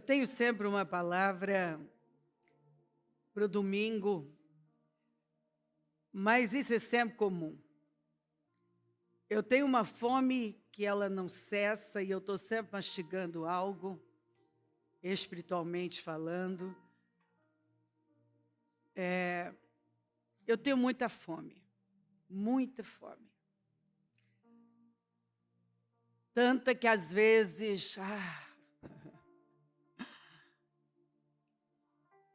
tenho sempre uma palavra para o domingo, mas isso é sempre comum. Eu tenho uma fome que ela não cessa e eu estou sempre mastigando algo, espiritualmente falando. Eu tenho muita fome, muita fome. Tanta que às vezes...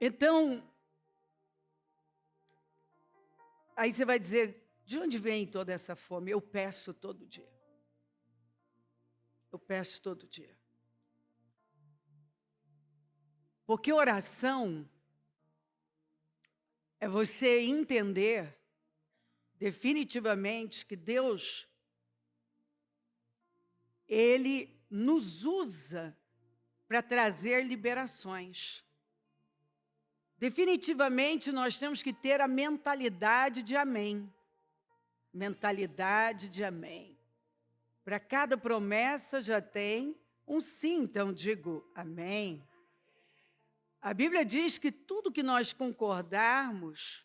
Então, aí você vai dizer, de onde vem toda essa fome? Eu peço todo dia. Eu peço todo dia. Porque oração é você entender definitivamente que Deus, Ele nos usa para trazer liberações. Definitivamente nós temos que ter a mentalidade de amém. Mentalidade de amém. Para cada promessa já tem um sim, então digo amém. A Bíblia diz que tudo que nós concordarmos,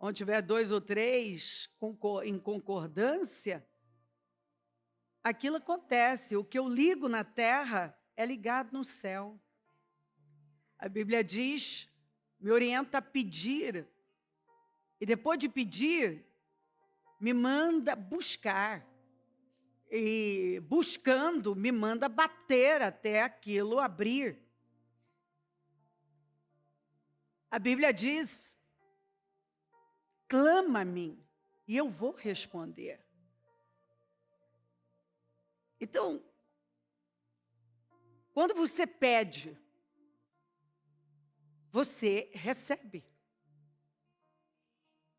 onde tiver 2 ou 3 em concordância, aquilo acontece. O que eu ligo na terra é ligado no céu. A Bíblia diz, me orienta a pedir, e depois de pedir, me manda buscar. E buscando, me manda bater até aquilo abrir. A Bíblia diz, clama a mim e eu vou responder. Então, quando você pede, você recebe.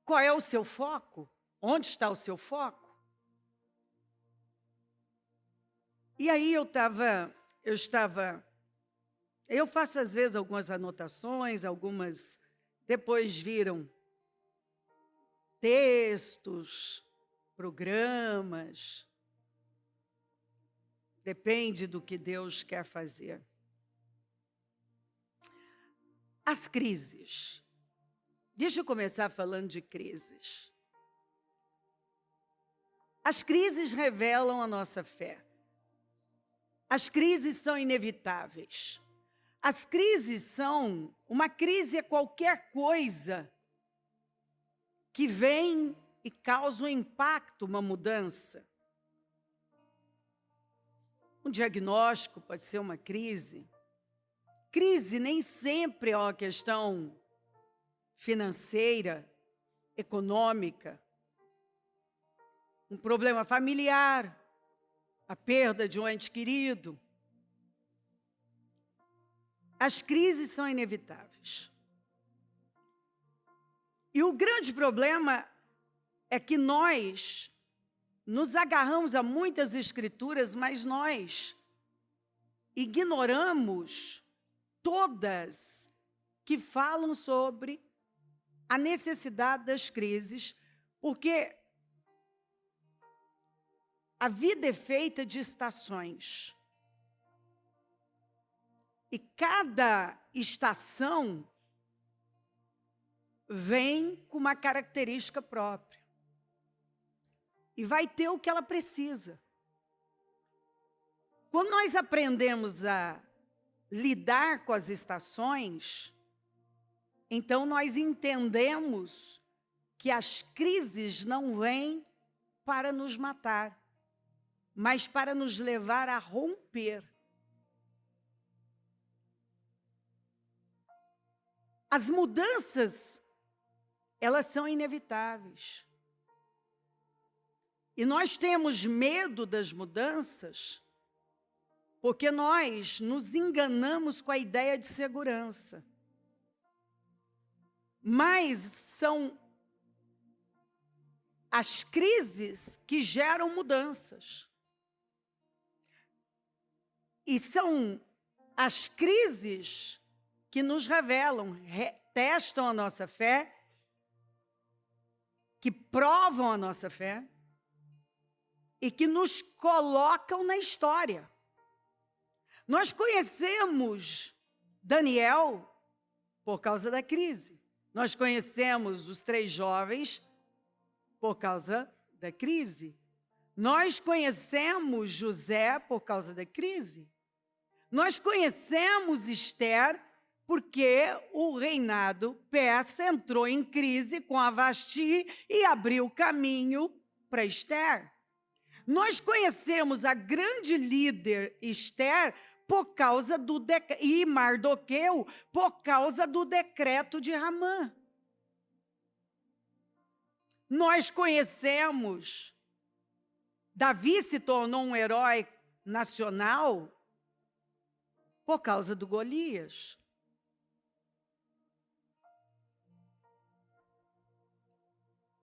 Qual é o seu foco? Onde está o seu foco? E aí eu faço às vezes algumas anotações, depois viram textos, programas, depende do que Deus quer fazer. As crises. Deixa eu começar falando de crises. As crises revelam a nossa fé. As crises são inevitáveis. As crises são... Uma crise é qualquer coisa que vem e causa um impacto, uma mudança. Um diagnóstico pode ser uma crise. Crise nem sempre é uma questão financeira, econômica. Um problema familiar, a perda de um ente querido. As crises são inevitáveis. E o grande problema é que nós nos agarramos a muitas escrituras, mas nós ignoramos todas que falam sobre a necessidade das crises, porque a vida é feita de estações. E cada estação vem com uma característica própria. E vai ter o que ela precisa. Quando nós aprendemos a lidar com as estações, então nós entendemos que as crises não vêm para nos matar, mas para nos levar a romper. As mudanças, elas são inevitáveis. E nós temos medo das mudanças porque nós nos enganamos com a ideia de segurança. Mas são as crises que geram mudanças. E são as crises que nos revelam, testam a nossa fé, que provam a nossa fé e que nos colocam na história. Nós conhecemos Daniel, por causa da crise. Nós conhecemos os 3 jovens por causa da crise. Nós conhecemos José por causa da crise. Nós conhecemos Esther porque o reinado persa entrou em crise com a Vasti e abriu caminho para Esther. Nós conhecemos a grande líder Esther por causa do e Mardoqueu por causa do decreto de Ramã. Nós conhecemos Davi se tornou um herói nacional por causa do Golias.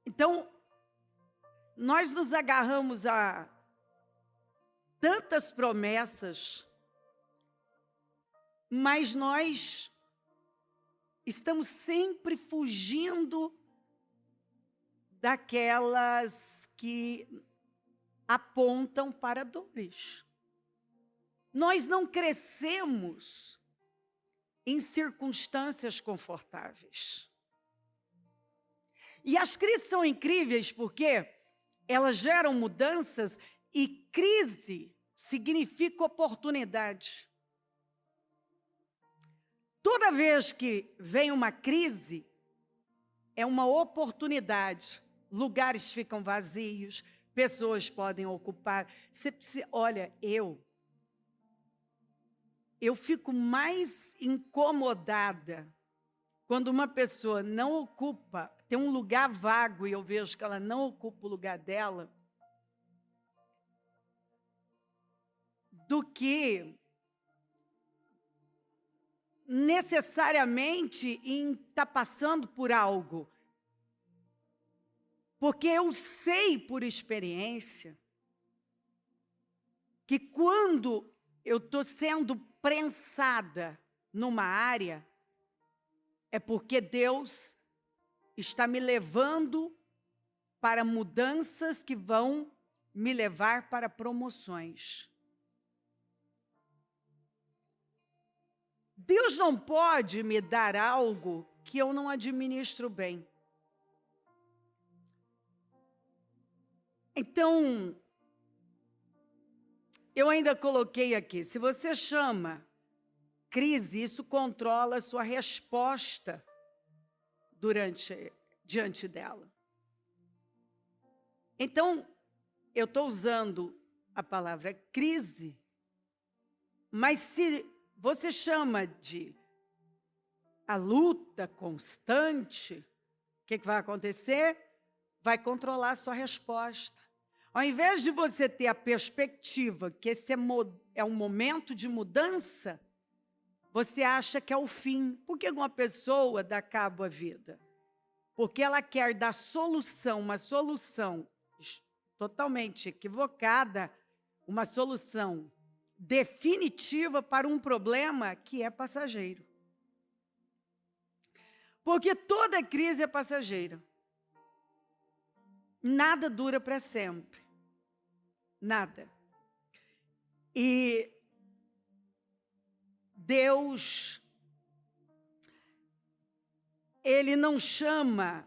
Então, nós nos agarramos a tantas promessas, mas nós estamos sempre fugindo daquelas que apontam para dores. Nós não crescemos em circunstâncias confortáveis. E as crises são incríveis porque elas geram mudanças e crise significa oportunidade. Toda vez que vem uma crise, é uma oportunidade. Lugares ficam vazios, pessoas podem ocupar. Olha, eu fico mais incomodada quando uma pessoa não ocupa, tem um lugar vago e eu vejo que ela não ocupa o lugar dela, do que necessariamente em estar passando por algo. Porque eu sei por experiência que quando eu estou sendo prensada numa área, é porque Deus está me levando para mudanças que vão me levar para promoções. Deus não pode me dar algo que eu não administro bem. Então, eu ainda coloquei aqui, se você chama crise, isso controla a sua resposta diante dela. Então, eu estou usando a palavra crise, mas se você chama de a luta constante, o que vai acontecer? Vai controlar a sua resposta. Ao invés de você ter a perspectiva que esse é um momento de mudança, você acha que é o fim. Por que uma pessoa dá cabo à vida? Porque ela quer dar solução, uma solução totalmente equivocada, uma solução definitiva para um problema que é passageiro. Porque toda crise é passageira. Nada dura para sempre. Nada. E Deus, Ele não chama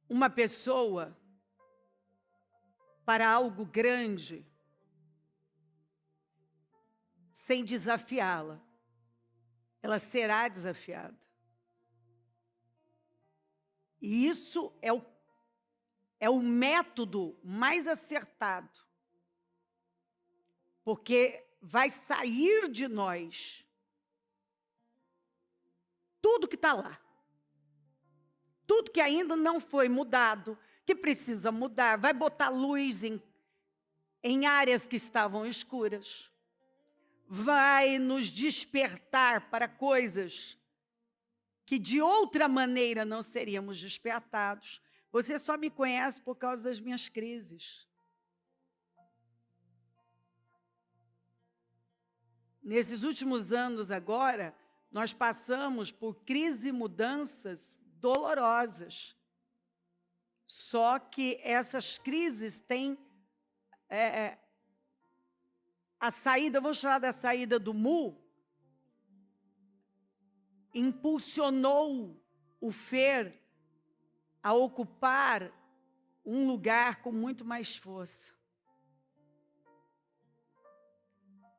uma pessoa para algo grande sem desafiá-la. Ela será desafiada. E isso é o método mais acertado. Porque vai sair de nós tudo que está lá. Tudo que ainda não foi mudado, que precisa mudar, vai botar luz em áreas que estavam escuras. Vai nos despertar para coisas que de outra maneira não seríamos despertados. Você só me conhece por causa das minhas crises. Nesses últimos anos agora, nós passamos por crises e mudanças dolorosas. Só que essas crises têm a saída, vamos falar da saída do Mu, impulsionou o Fer a ocupar um lugar com muito mais força.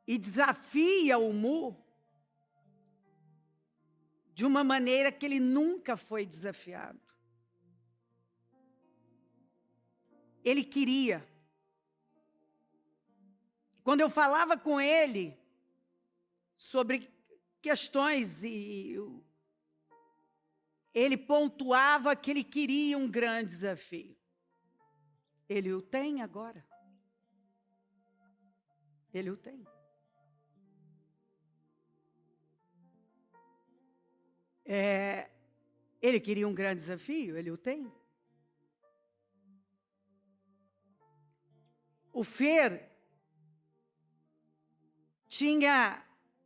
E desafia o Mu de uma maneira que ele nunca foi desafiado. Ele queria. Quando eu falava com ele sobre questões, ele pontuava que ele queria um grande desafio. Ele o tem agora. Ele o tem. Ele queria um grande desafio, ele o tem. O Fer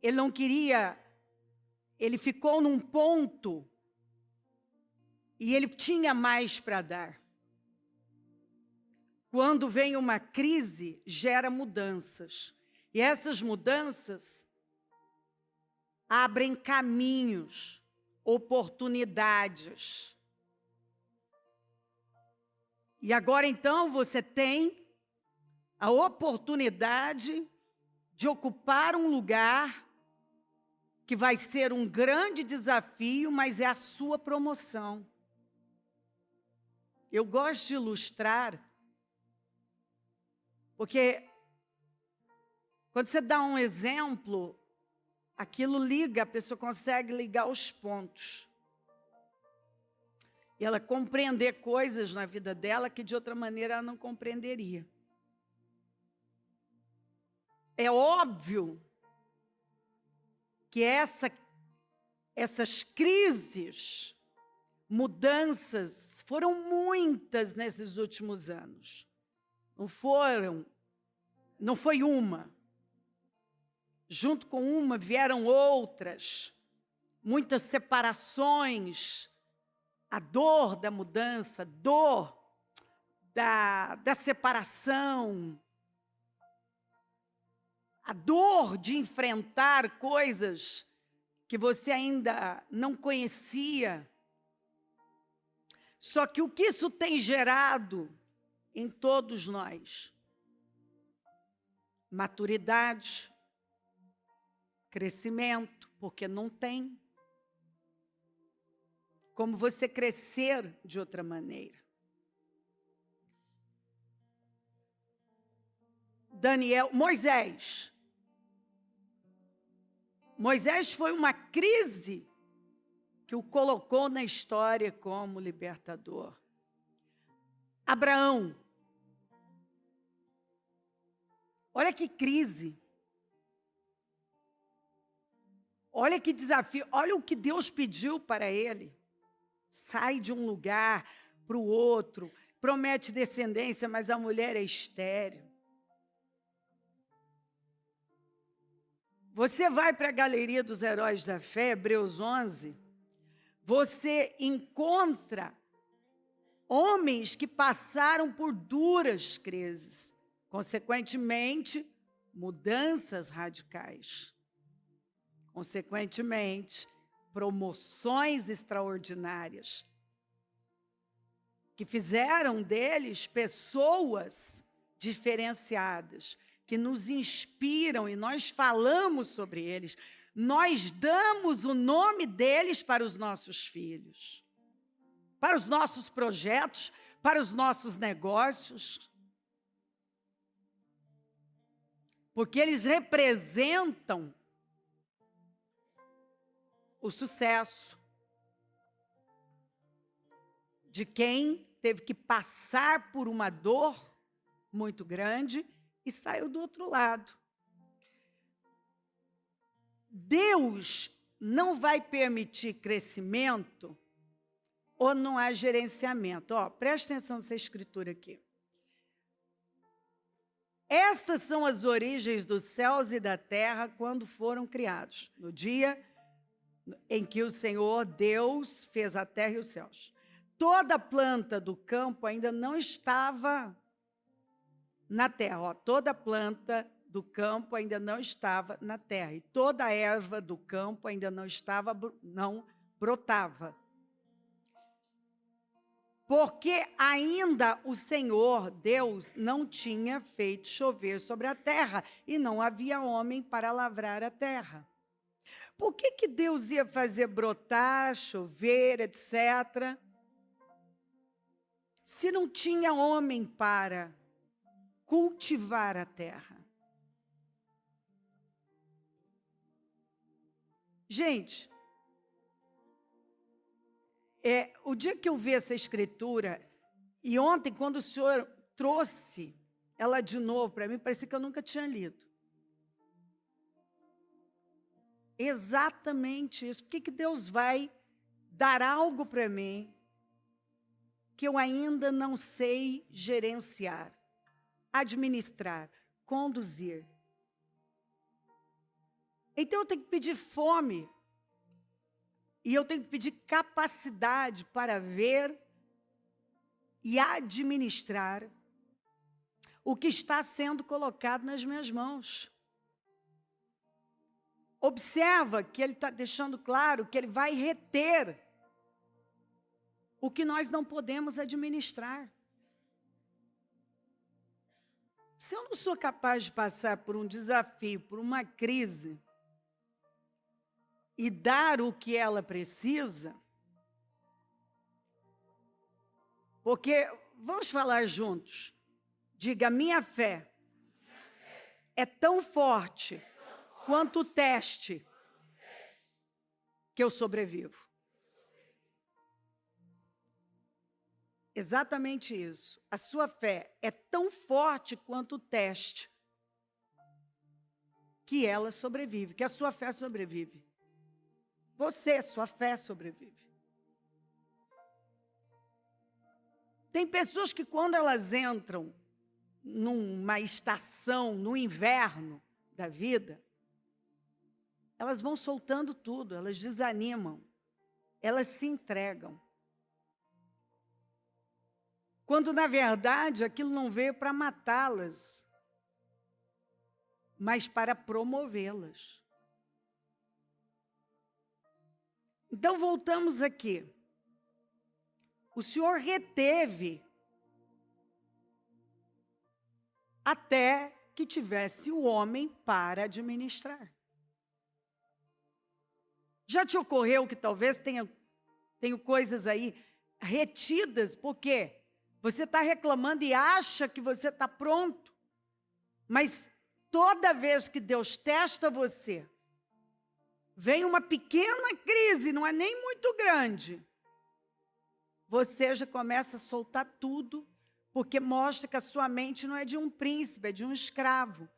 ele não queria, ele ficou num ponto e ele tinha mais para dar. Quando vem uma crise, gera mudanças. E essas mudanças abrem caminhos, oportunidades. E agora, então, você tem a oportunidade de ocupar um lugar que vai ser um grande desafio, mas é a sua promoção. Eu gosto de ilustrar, porque quando você dá um exemplo, aquilo liga, a pessoa consegue ligar os pontos. E ela compreender coisas na vida dela que de outra maneira ela não compreenderia. É óbvio que essas crises, mudanças, foram muitas nesses últimos anos. Não foi uma. Junto com uma vieram outras, muitas separações, a dor da mudança, dor da separação, a dor de enfrentar coisas que você ainda não conhecia. Só que o que isso tem gerado em todos nós? Maturidade, crescimento, porque não tem como você crescer de outra maneira. Moisés foi uma crise que o colocou na história como libertador. Abraão, olha que crise. Olha que desafio, olha o que Deus pediu para ele. Sai de um lugar para o outro, promete descendência, mas a mulher é estéril. Você vai para a Galeria dos Heróis da Fé, Hebreus 11, você encontra homens que passaram por duras crises, consequentemente, mudanças radicais. Consequentemente, promoções extraordinárias, que fizeram deles pessoas diferenciadas, que nos inspiram e nós falamos sobre eles. Nós damos o nome deles para os nossos filhos, para os nossos projetos, para os nossos negócios, porque eles representam o sucesso de quem teve que passar por uma dor muito grande e saiu do outro lado. Deus não vai permitir crescimento ou não há gerenciamento. Presta atenção nessa escritura aqui. Estas são as origens dos céus e da terra quando foram criados, no dia em que o Senhor Deus fez a terra e os céus. Toda planta do campo ainda não estava na terra. Toda planta do campo ainda não estava na terra, e toda a erva do campo ainda não brotava. Porque ainda o Senhor Deus não tinha feito chover sobre a terra, e não havia homem para lavrar a terra. Por que Deus ia fazer brotar, chover, etc., se não tinha homem para cultivar a terra? Gente, o dia que eu vi essa escritura, e ontem, quando o senhor trouxe ela de novo para mim, parecia que eu nunca tinha lido. Exatamente isso. Por que Deus vai dar algo para mim que eu ainda não sei gerenciar, administrar, conduzir? Então eu tenho que pedir fome. E eu tenho que pedir capacidade para ver e administrar o que está sendo colocado nas minhas mãos. Observa que ele está deixando claro que ele vai reter o que nós não podemos administrar. Se eu não sou capaz de passar por um desafio, por uma crise, e dar o que ela precisa, porque, vamos falar juntos, diga, minha fé é tão forte quanto o teste que eu sobrevivo. Exatamente isso. A sua fé é tão forte quanto o teste que ela sobrevive, que a sua fé sobrevive. Você, sua fé sobrevive. Tem pessoas que quando elas entram numa estação, no inverno da vida, elas vão soltando tudo, elas desanimam, elas se entregam. Quando, na verdade, aquilo não veio para matá-las, mas para promovê-las. Então, voltamos aqui. O Senhor reteve até que tivesse o homem para administrar. Já te ocorreu que talvez tenha coisas aí retidas, porque você está reclamando e acha que você está pronto, mas toda vez que Deus testa você, vem uma pequena crise, não é nem muito grande, você já começa a soltar tudo, porque mostra que a sua mente não é de um príncipe, é de um escravo.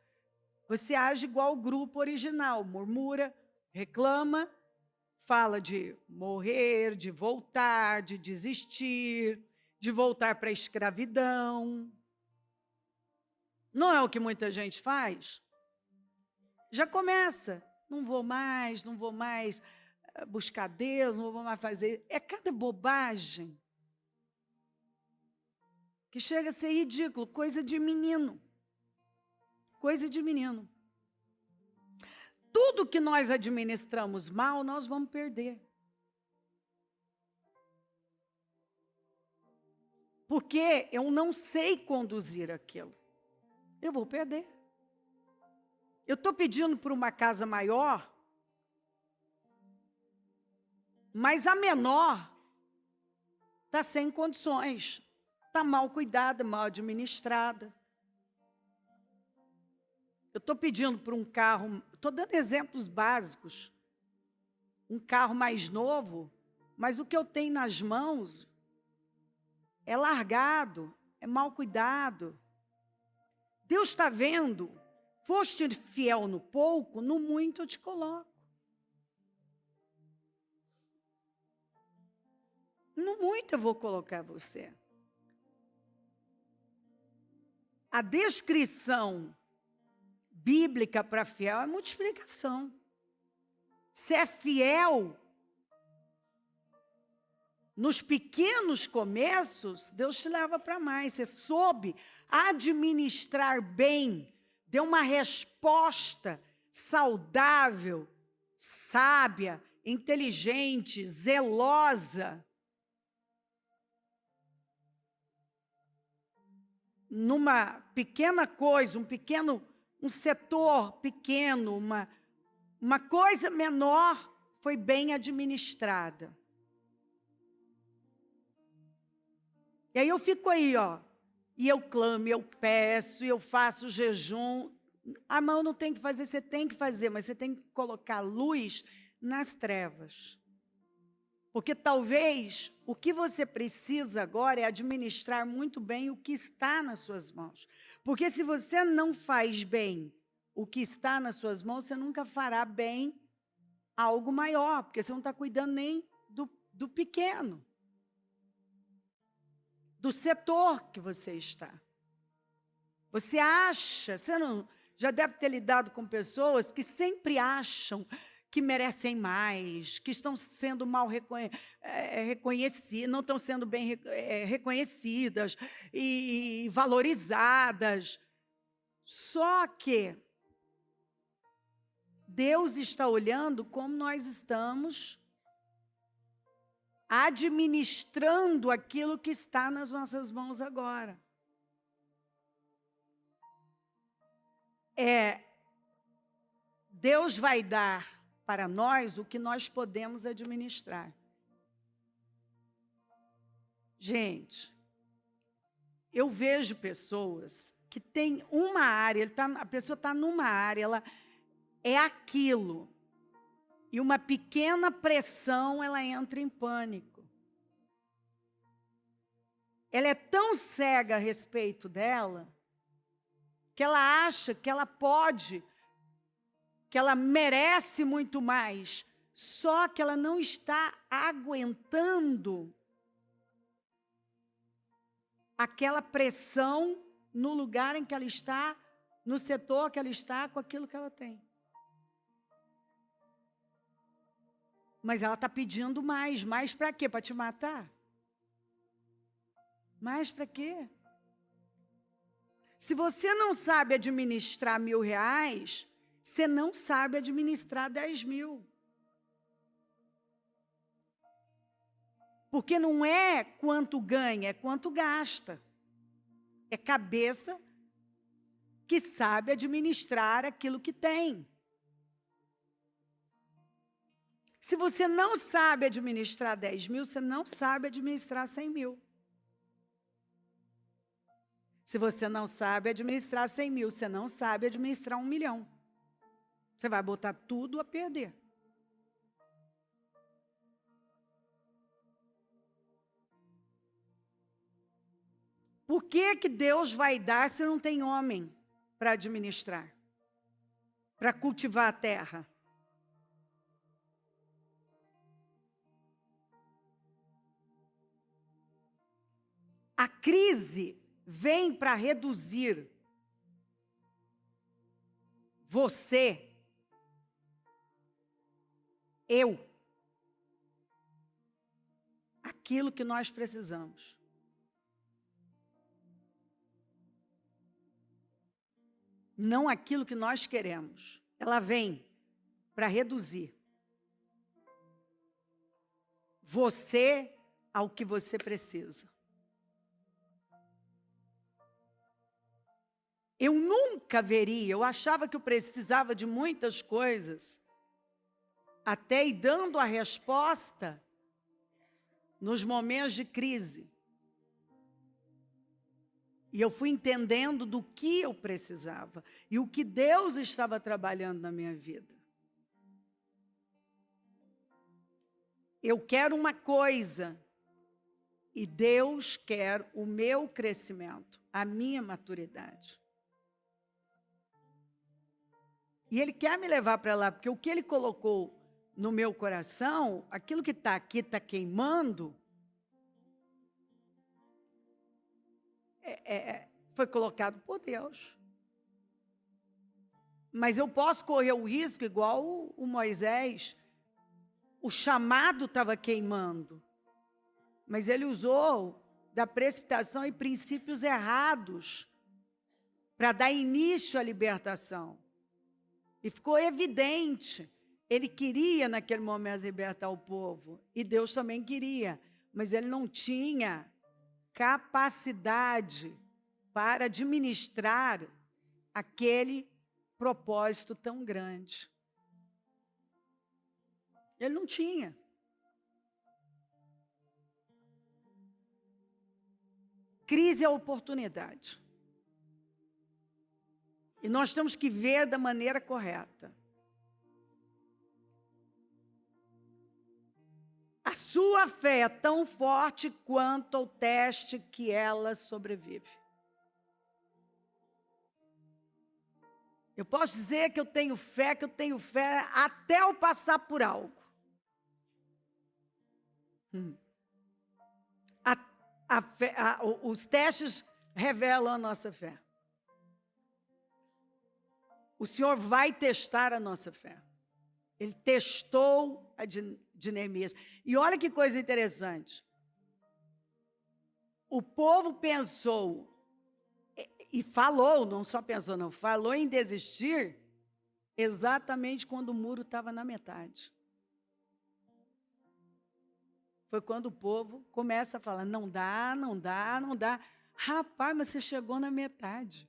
Você age igual ao grupo original, murmura, reclama, fala de morrer, de voltar, de desistir, de voltar para a escravidão. Não é o que muita gente faz? Já começa. Não vou mais buscar Deus, não vou mais fazer. É cada bobagem que chega a ser ridículo, coisa de menino. Coisa de menino. Tudo que nós administramos mal, nós vamos perder. Porque eu não sei conduzir aquilo. Eu vou perder. Eu estou pedindo por uma casa maior, mas a menor está sem condições, está mal cuidada, mal administrada. Eu estou pedindo por um carro, estou dando exemplos básicos, um carro mais novo, mas o que eu tenho nas mãos é largado, é mal cuidado. Deus está vendo, foste fiel no pouco, no muito eu te coloco. No muito eu vou colocar você. A descrição bíblica para fiel é multiplicação. Se é fiel nos pequenos começos, Deus te leva para mais. Você soube administrar bem, dê uma resposta saudável, sábia, inteligente, zelosa, numa pequena coisa, um setor pequeno, uma coisa menor, foi bem administrada. E aí eu fico aí, ó, e eu clamo, eu peço, eu faço jejum. A mão não tem que fazer, você tem que fazer, mas você tem que colocar luz nas trevas. Porque talvez o que você precisa agora é administrar muito bem o que está nas suas mãos. Porque se você não faz bem o que está nas suas mãos, você nunca fará bem algo maior, porque você não está cuidando nem do pequeno, do setor que você está. Você acha, você não já deve ter lidado com pessoas que sempre acham que merecem mais, que estão sendo mal reconhecidas, não estão sendo bem reconhecidas e valorizadas. Só que Deus está olhando como nós estamos administrando aquilo que está nas nossas mãos agora. Deus vai dar para nós o que nós podemos administrar. Gente, eu vejo pessoas que têm uma área, a pessoa está numa área, ela é aquilo, e uma pequena pressão, ela entra em pânico. Ela é tão cega a respeito dela, que ela acha que ela pode, que ela merece muito mais, só que ela não está aguentando aquela pressão no lugar em que ela está, no setor que ela está, com aquilo que ela tem. Mas ela está pedindo mais. Mais para quê? Para te matar? Mais para quê? Se você não sabe administrar R$1.000, você não sabe administrar 10.000. Porque não é quanto ganha, é quanto gasta. É cabeça que sabe administrar aquilo que tem. Se você não sabe administrar 10.000, você não sabe administrar 100.000. Se você não sabe administrar 100.000, você não sabe administrar 1.000.000. Você vai botar tudo a perder. Por que Deus vai dar se não tem homem para administrar? Para cultivar a terra? A crise vem para reduzir você, eu, aquilo que nós precisamos. Não aquilo que nós queremos. Ela vem para reduzir você ao que você precisa. Eu nunca veria, eu achava que eu precisava de muitas coisas, até ir dando a resposta nos momentos de crise. E eu fui entendendo do que eu precisava e o que Deus estava trabalhando na minha vida. Eu quero uma coisa e Deus quer o meu crescimento, a minha maturidade. E Ele quer me levar para lá, porque o que Ele colocou no meu coração, aquilo que está aqui, está queimando, foi colocado por Deus. Mas eu posso correr o risco, igual o Moisés, o chamado estava queimando, mas ele usou da precipitação e princípios errados para dar início à libertação. E ficou evidente, ele queria naquele momento libertar o povo, e Deus também queria, mas ele não tinha capacidade para administrar aquele propósito tão grande. Ele não tinha. Crise é oportunidade. E nós temos que ver da maneira correta. A sua fé é tão forte quanto o teste que ela sobrevive. Eu posso dizer que eu tenho fé até eu passar por algo. Os testes revelam a nossa fé. O Senhor vai testar a nossa fé. Ele testou a de Neemias. E olha que coisa interessante. O povo pensou, e falou, não só pensou, não, falou em desistir exatamente quando o muro estava na metade. Foi quando o povo começa a falar, não dá, não dá, não dá. Rapaz, mas você chegou na metade.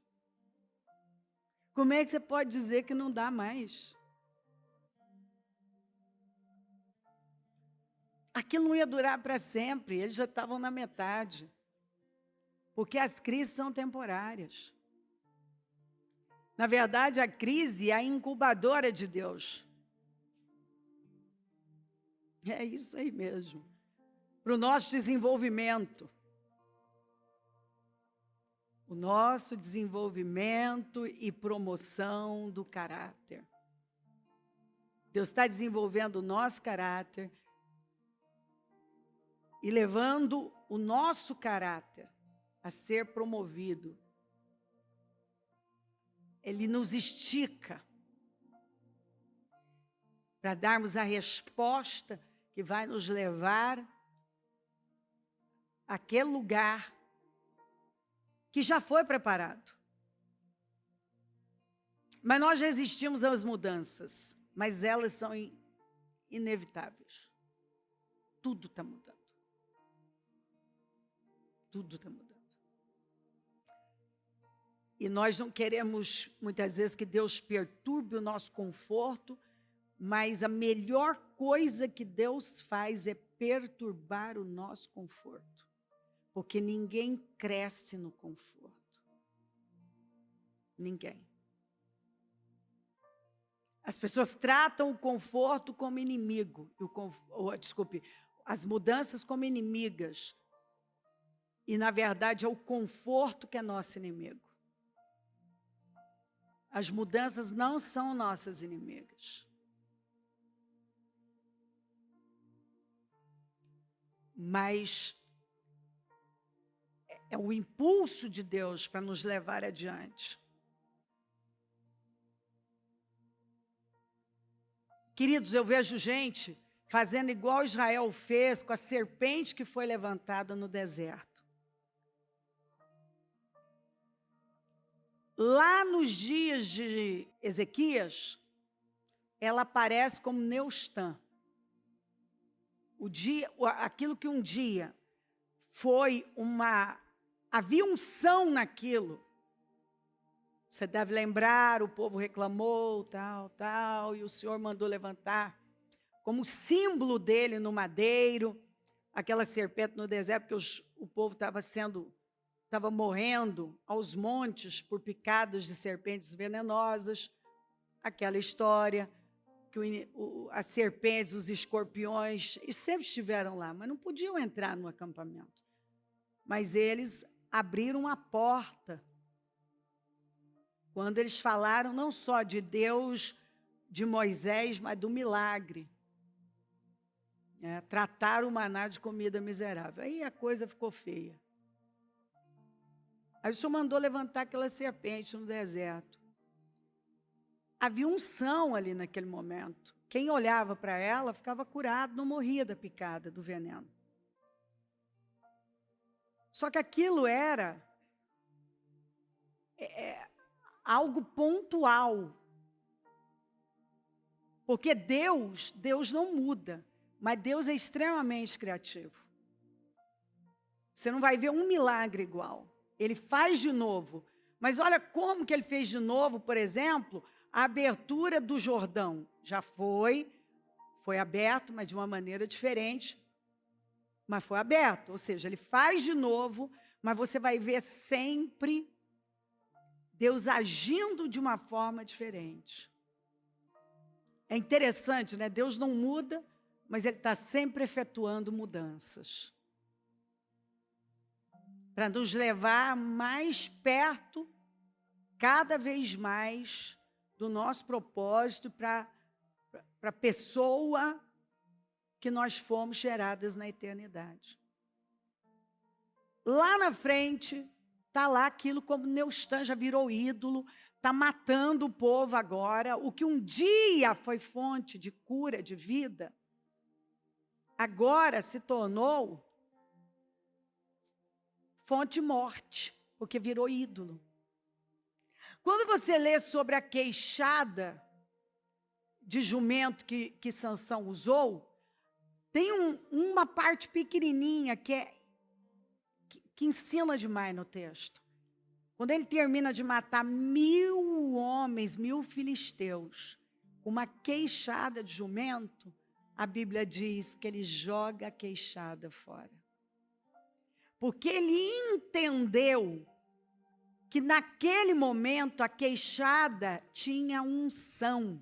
Como é que você pode dizer que não dá mais? Aquilo não ia durar para sempre, eles já estavam na metade. Porque as crises são temporárias. Na verdade, a crise é a incubadora de Deus. É isso aí mesmo. Para o nosso desenvolvimento. O nosso desenvolvimento e promoção do caráter. Deus está desenvolvendo o nosso caráter e levando o nosso caráter a ser promovido. Ele nos estica para darmos a resposta que vai nos levar àquele lugar que já foi preparado. Mas nós resistimos às mudanças, mas elas são inevitáveis. Tudo está mudando. Tudo está mudando. E nós não queremos, muitas vezes, que Deus perturbe o nosso conforto, mas a melhor coisa que Deus faz é perturbar o nosso conforto. Porque ninguém cresce no conforto. Ninguém. As pessoas tratam o conforto como inimigo, as mudanças como inimigas. E, na verdade, é o conforto que é nosso inimigo. As mudanças não são nossas inimigas. Mas é o impulso de Deus para nos levar adiante. Queridos, eu vejo gente fazendo igual Israel fez com a serpente que foi levantada no deserto. Lá nos dias de Ezequias, ela aparece como Neustã. Aquilo que um dia foi havia unção naquilo. Você deve lembrar, o povo reclamou, tal, e o Senhor mandou levantar como símbolo dele no madeiro, aquela serpente no deserto, porque o povo estava morrendo aos montes por picadas de serpentes venenosas. Aquela história que as serpentes, os escorpiões, sempre estiveram lá, mas não podiam entrar no acampamento. Mas eles abriram a porta quando eles falaram não só de Deus, de Moisés, mas do milagre. Trataram o maná de comida miserável. Aí a coisa ficou feia. Aí o Senhor mandou levantar aquela serpente no deserto. Havia unção ali naquele momento. Quem olhava para ela ficava curado, não morria da picada, do veneno. Só que aquilo era algo pontual. Porque Deus não muda, mas Deus é extremamente criativo. Você não vai ver um milagre igual. Ele faz de novo. Mas olha como que ele fez de novo, por exemplo, a abertura do Jordão. Já foi aberto, mas de uma maneira diferente. Mas foi aberto, ou seja, ele faz de novo, mas você vai ver sempre Deus agindo de uma forma diferente. É interessante, né? Deus não muda, mas Ele está sempre efetuando mudanças. Para nos levar mais perto, cada vez mais, do nosso propósito, para a pessoa que nós fomos geradas na eternidade. Lá na frente, está lá aquilo como Neustã já virou ídolo, está matando o povo agora. O que um dia foi fonte de cura, de vida, agora se tornou fonte de morte, porque virou ídolo. Quando você lê sobre a queixada de jumento que Sansão usou, tem uma parte pequenininha que ensina demais no texto. Quando ele termina de matar 1000 homens, 1000 filisteus, uma queixada de jumento, a Bíblia diz que ele joga a queixada fora. Porque ele entendeu que naquele momento a queixada tinha unção.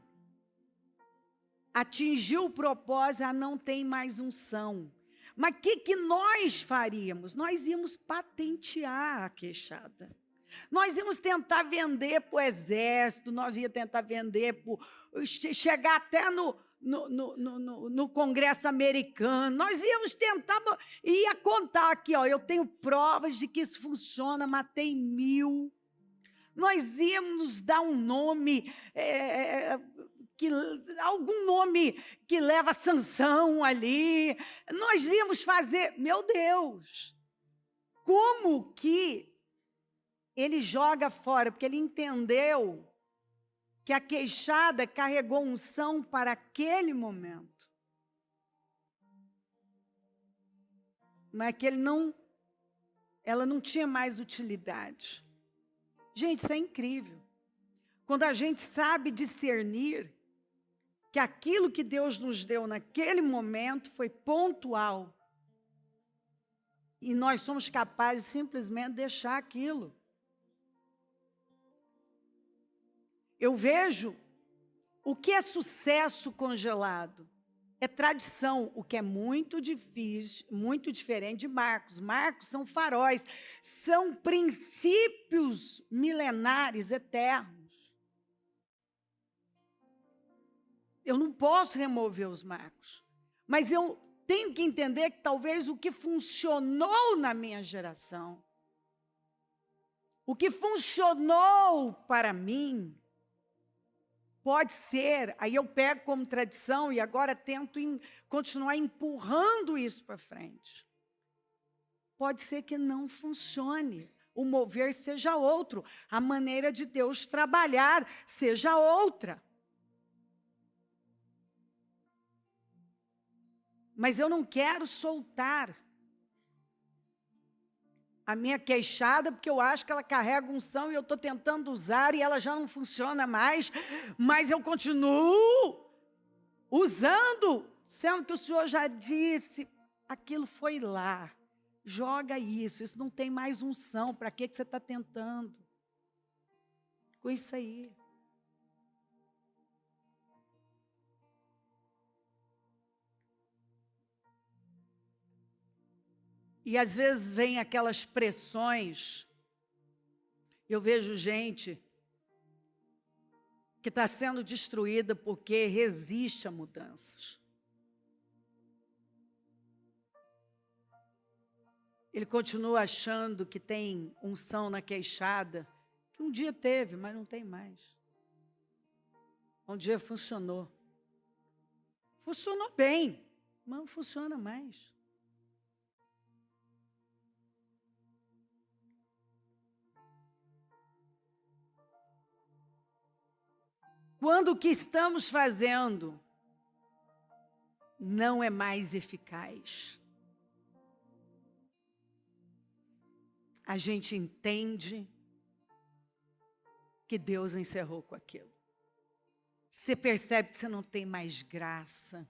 Atingiu o propósito, não tem mais unção. Mas o que nós faríamos? Nós íamos patentear a queixada. Nós íamos tentar vender para o exército, nós íamos tentar vender, chegar até no Congresso americano. Nós íamos tentar, ia contar aqui, ó, eu tenho provas de que isso funciona, matei 1000. Nós íamos dar um nome, algum nome que leva Sansão ali. Nós íamos fazer, meu Deus, como que ele joga fora? Porque ele entendeu que a queixada carregou unção para aquele momento. Mas que ela não tinha mais utilidade. Gente, isso é incrível. Quando a gente sabe discernir que aquilo que Deus nos deu naquele momento foi pontual. E nós somos capazes de simplesmente deixar aquilo. Eu vejo o que é sucesso congelado. É tradição, o que é muito difícil, muito diferente de marcos. Marcos são faróis, são princípios milenares, eternos. Eu não posso remover os marcos, mas eu tenho que entender que talvez o que funcionou na minha geração, o que funcionou para mim, pode ser, aí eu pego como tradição e agora tento continuar empurrando isso para frente. Pode ser que não funcione, o mover seja outro, a maneira de Deus trabalhar seja outra. Mas eu não quero soltar a minha queixada, porque eu acho que ela carrega unção e eu estou tentando usar e ela já não funciona mais, mas eu continuo usando, sendo que o Senhor já disse, aquilo foi lá, joga isso não tem mais unção, para que você está tentando? Com isso aí. E às vezes vem aquelas pressões, eu vejo gente que está sendo destruída porque resiste a mudanças. Ele continua achando que tem unção na queixada, que um dia teve, mas não tem mais. Um dia funcionou. Funcionou bem, mas não funciona mais. quando o que estamos fazendo não é mais eficaz, a gente entende que Deus encerrou com aquilo. Você percebe que você não tem mais graça.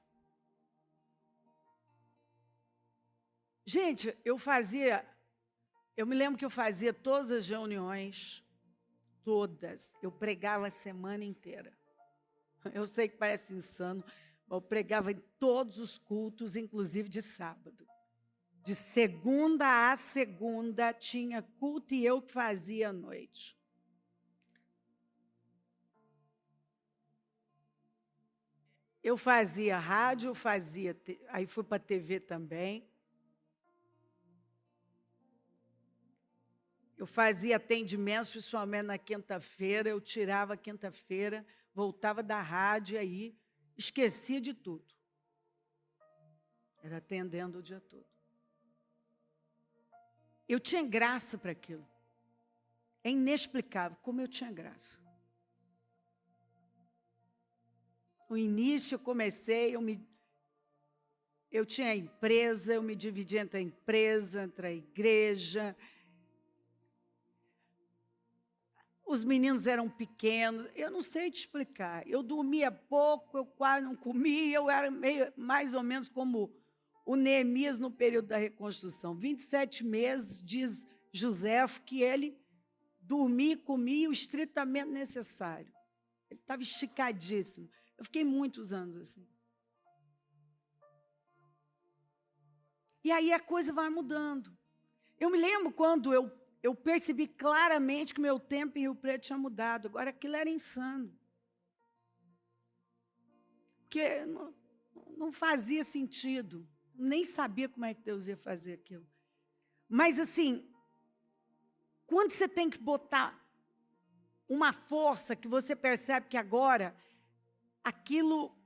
Gente, eu me lembro que eu fazia todas as reuniões, todas. Eu pregava a semana inteira. Eu sei que parece insano, mas eu pregava em todos os cultos, inclusive de sábado. De segunda a segunda tinha culto e eu que fazia à noite. Eu fazia rádio, aí fui para a TV também. Eu fazia atendimentos, principalmente na quinta-feira. Eu tirava a quinta-feira, voltava da rádio e aí esquecia de tudo. Era atendendo o dia todo. Eu tinha graça para aquilo. É inexplicável como eu tinha graça. No início eu comecei, eu tinha empresa, eu me dividia entre a empresa, entre a igreja. Os meninos eram pequenos, eu não sei te explicar. Eu dormia pouco, eu quase não comia, eu era mais ou menos como o Neemias no período da reconstrução. 27 meses, diz Joséfo, que ele dormia e comia o estritamente necessário. Ele estava esticadíssimo. Eu fiquei muitos anos assim. E aí a coisa vai mudando. Eu me lembro quando eu percebi claramente que meu tempo em Rio Preto tinha mudado. Agora, aquilo era insano. Porque não fazia sentido. Nem sabia como é que Deus ia fazer aquilo. Mas, assim, quando você tem que botar uma força que você percebe que agora aquilo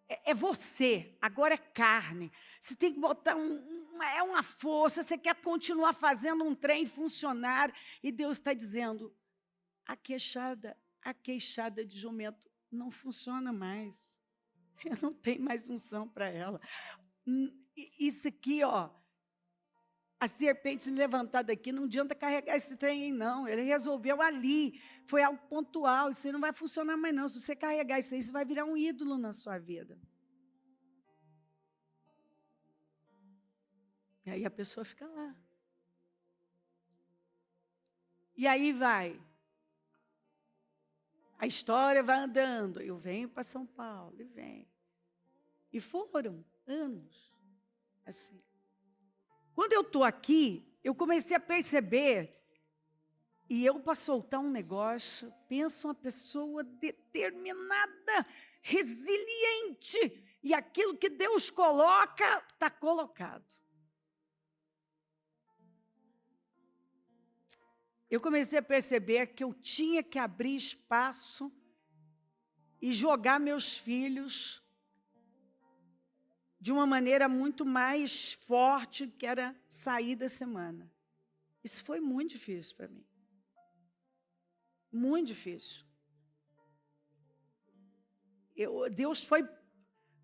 é você, agora é carne. Você tem que botar uma força, você quer continuar fazendo um trem funcionar, e Deus está dizendo, a queixada de jumento não funciona mais. Eu não tenho mais unção para ela. Isso aqui, ó, a serpente levantada aqui, não adianta carregar esse trem aí, não. Ele resolveu ali, foi algo pontual, isso aí não vai funcionar mais não. Se você carregar isso aí, você vai virar um ídolo na sua vida. E aí a pessoa fica lá. E aí vai. A história vai andando. Eu venho para São Paulo, e venho. E foram anos assim. Quando eu estou aqui, eu comecei a perceber, e eu, para soltar um negócio, penso uma pessoa determinada, resiliente, e aquilo que Deus coloca, está colocado. Eu comecei a perceber que eu tinha que abrir espaço e jogar meus filhos de uma maneira muito mais forte, que era sair da semana. Isso foi muito difícil para mim. Muito difícil. Deus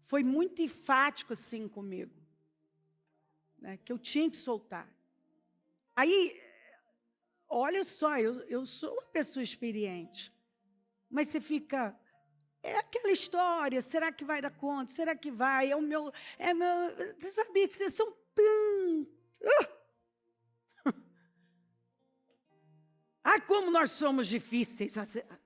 foi muito enfático assim comigo, né, que eu tinha que soltar. Aí, olha só, eu sou uma pessoa experiente, mas você fica... É aquela história, será que vai dar conta? Será que vai? Você sabe, vocês são tão... como nós somos difíceis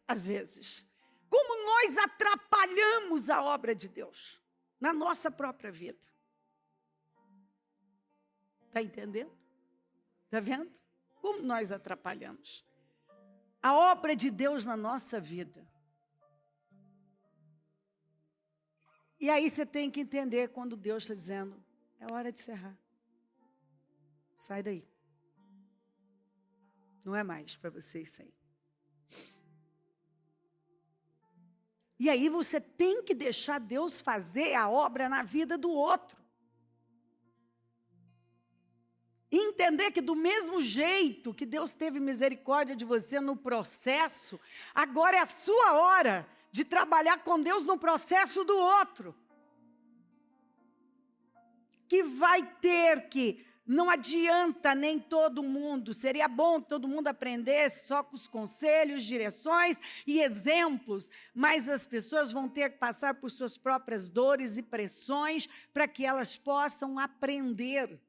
às vezes. Como nós atrapalhamos a obra de Deus na nossa própria vida. Está entendendo? Está vendo? Como nós atrapalhamos a obra de Deus na nossa vida. E aí você tem que entender quando Deus está dizendo, é hora de encerrar. Sai daí. Não é mais para você isso aí. E aí você tem que deixar Deus fazer a obra na vida do outro. E entender que do mesmo jeito que Deus teve misericórdia de você no processo, agora é a sua hora de trabalhar com Deus no processo do outro. Que vai ter que, não adianta nem todo mundo, seria bom que todo mundo aprendesse só com os conselhos, direções e exemplos, mas as pessoas vão ter que passar por suas próprias dores e pressões para que elas possam aprender.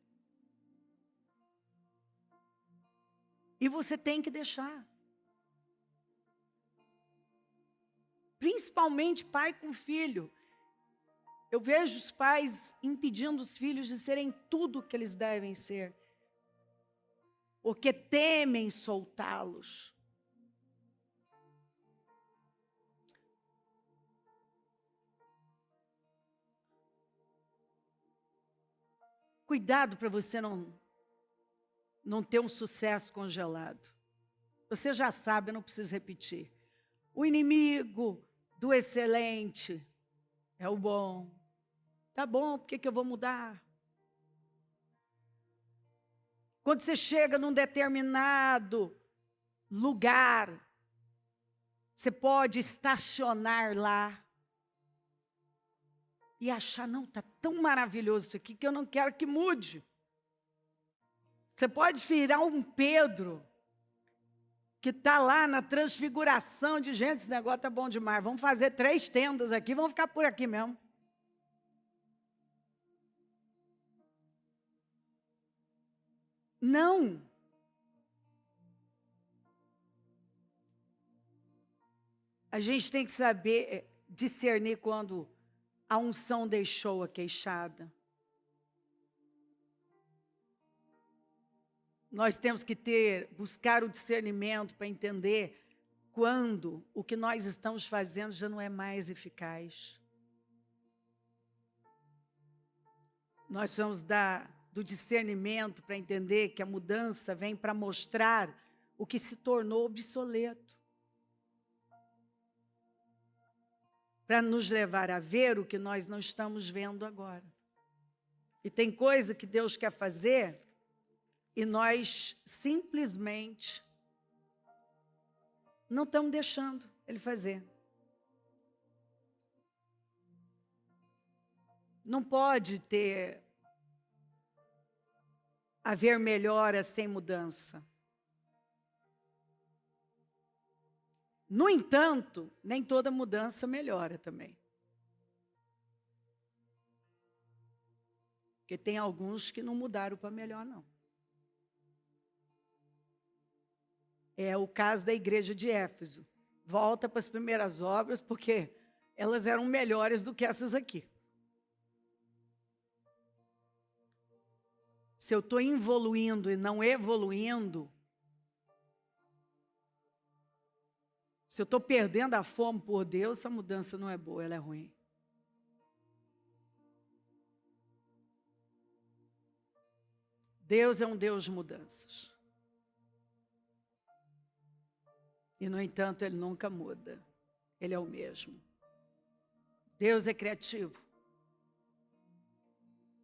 E você tem que deixar. Principalmente pai com filho. Eu vejo os pais impedindo os filhos de serem tudo o que eles devem ser, porque temem soltá-los. Cuidado para você não ter um sucesso congelado. Você já sabe, eu não preciso repetir. O inimigo do excelente é o bom. Tá bom, por que eu vou mudar? Quando você chega num determinado lugar, você pode estacionar lá e achar, não, está tão maravilhoso isso aqui que eu não quero que mude. Você pode virar um Pedro que está lá na transfiguração de gente, esse negócio está bom demais, vamos fazer 3 tendas aqui, vamos ficar por aqui mesmo. Não. A gente tem que saber discernir quando a unção deixou a queixada. Nós temos que buscar o discernimento para entender quando o que nós estamos fazendo já não é mais eficaz. Nós precisamos do discernimento para entender que a mudança vem para mostrar o que se tornou obsoleto. Para nos levar a ver o que nós não estamos vendo agora. E tem coisa que Deus quer fazer e nós simplesmente não estamos deixando Ele fazer. Não pode haver melhora sem mudança. No entanto, nem toda mudança melhora também. Porque tem alguns que não mudaram para melhor, não. É o caso da igreja de Éfeso. Volta para as primeiras obras, porque elas eram melhores do que essas aqui. Se eu estou evoluindo e não evoluindo, se eu estou perdendo a fome por Deus, essa mudança não é boa, ela é ruim. Deus é um Deus de mudanças. E, no entanto, Ele nunca muda. Ele é o mesmo. Deus é criativo.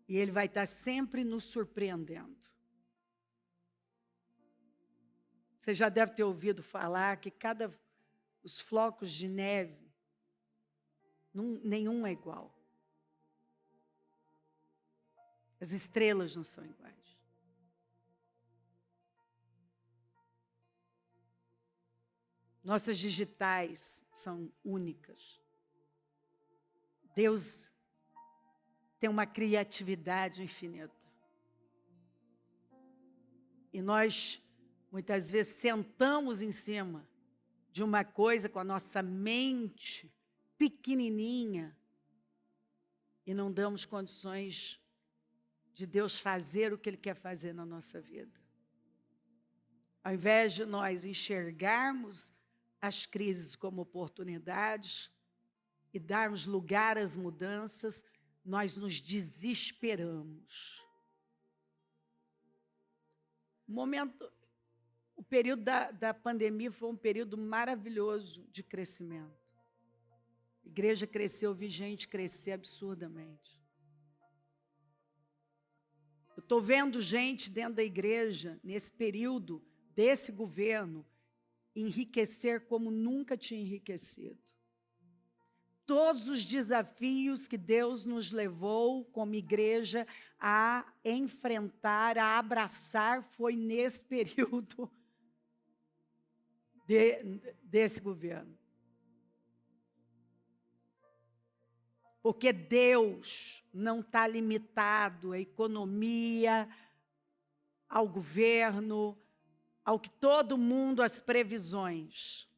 E Ele vai estar sempre nos surpreendendo. Você já deve ter ouvido falar que os flocos de neve, nenhum é igual. As estrelas não são iguais. Nossas digitais são únicas. Deus tem uma criatividade infinita. E nós, muitas vezes, sentamos em cima de uma coisa com a nossa mente pequenininha e não damos condições de Deus fazer o que Ele quer fazer na nossa vida. Ao invés de nós enxergarmos as crises como oportunidades e darmos lugar às mudanças, nós nos desesperamos. O período da pandemia foi um período maravilhoso de crescimento. A igreja cresceu, eu vi gente crescer absurdamente. Eu estou vendo gente dentro da igreja, nesse período desse governo, enriquecer como nunca tinha enriquecido. todos os desafios que Deus nos levou como igreja a enfrentar, a abraçar, foi nesse período desse governo. Porque Deus não está limitado à economia, ao governo, ao que todo mundo, as previsões.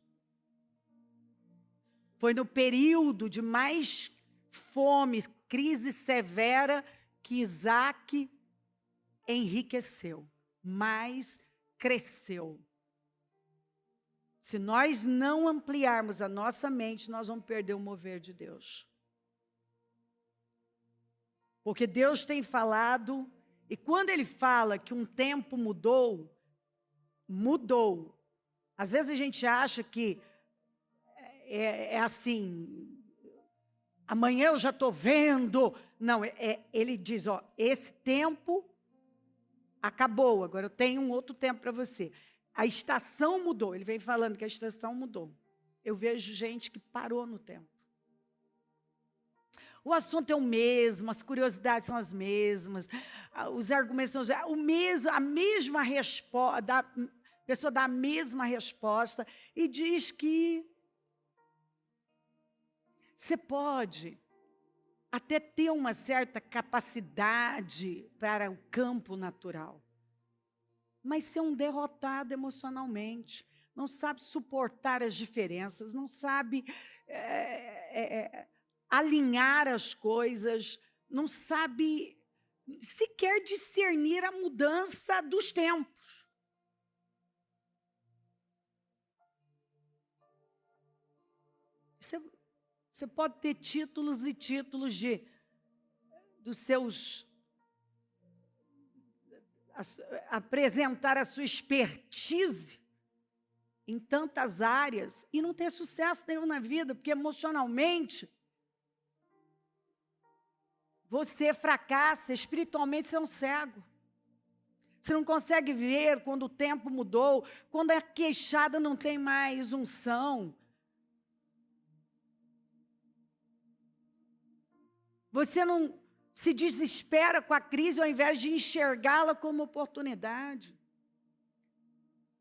Foi no período de mais fome, crise severa, que Isaac enriqueceu, mas cresceu. Se nós não ampliarmos a nossa mente, nós vamos perder o mover de Deus. Porque Deus tem falado, e quando Ele fala que um tempo mudou, mudou. Às vezes a gente acha que é assim, amanhã eu já estou vendo. Não, Ele diz, ó, esse tempo acabou, agora eu tenho um outro tempo para você. A estação mudou, Ele vem falando que a estação mudou. Eu vejo gente que parou no tempo. O assunto é o mesmo, as curiosidades são as mesmas, os argumentos são o mesmo, a mesma resposta, a pessoa dá a mesma resposta e diz que você pode até ter uma certa capacidade para o campo natural, mas ser um derrotado emocionalmente, não sabe suportar as diferenças, não sabe alinhar as coisas, não sabe sequer discernir a mudança dos tempos. Você pode ter títulos e títulos dos seus, apresentar a sua expertise em tantas áreas e não ter sucesso nenhum na vida, porque emocionalmente você fracassa, espiritualmente você é um cego. Você não consegue ver quando o tempo mudou, quando a queixada não tem mais unção. Você não se desespera com a crise ao invés de enxergá-la como oportunidade.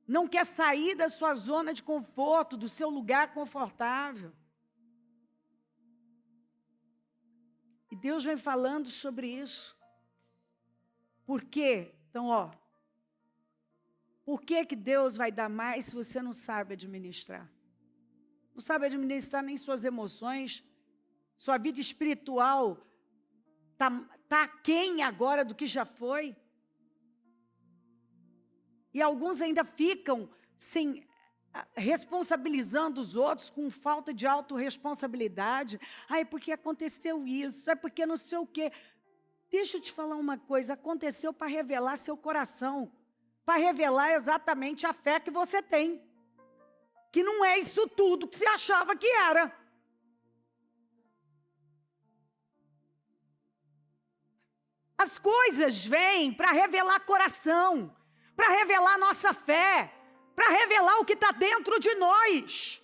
Não quer sair da sua zona de conforto, do seu lugar confortável. E Deus vem falando sobre isso. Por quê? Então, por que Deus vai dar mais se você não sabe administrar? Não sabe administrar nem suas emoções. Sua vida espiritual está aquém agora do que já foi. E alguns ainda ficam responsabilizando os outros com falta de autorresponsabilidade. É porque aconteceu isso, é porque não sei o quê. Deixa eu te falar uma coisa, aconteceu para revelar seu coração, para revelar exatamente a fé que você tem, que não é isso tudo que você achava que era. As coisas vêm para revelar coração, para revelar nossa fé, para revelar o que está dentro de nós,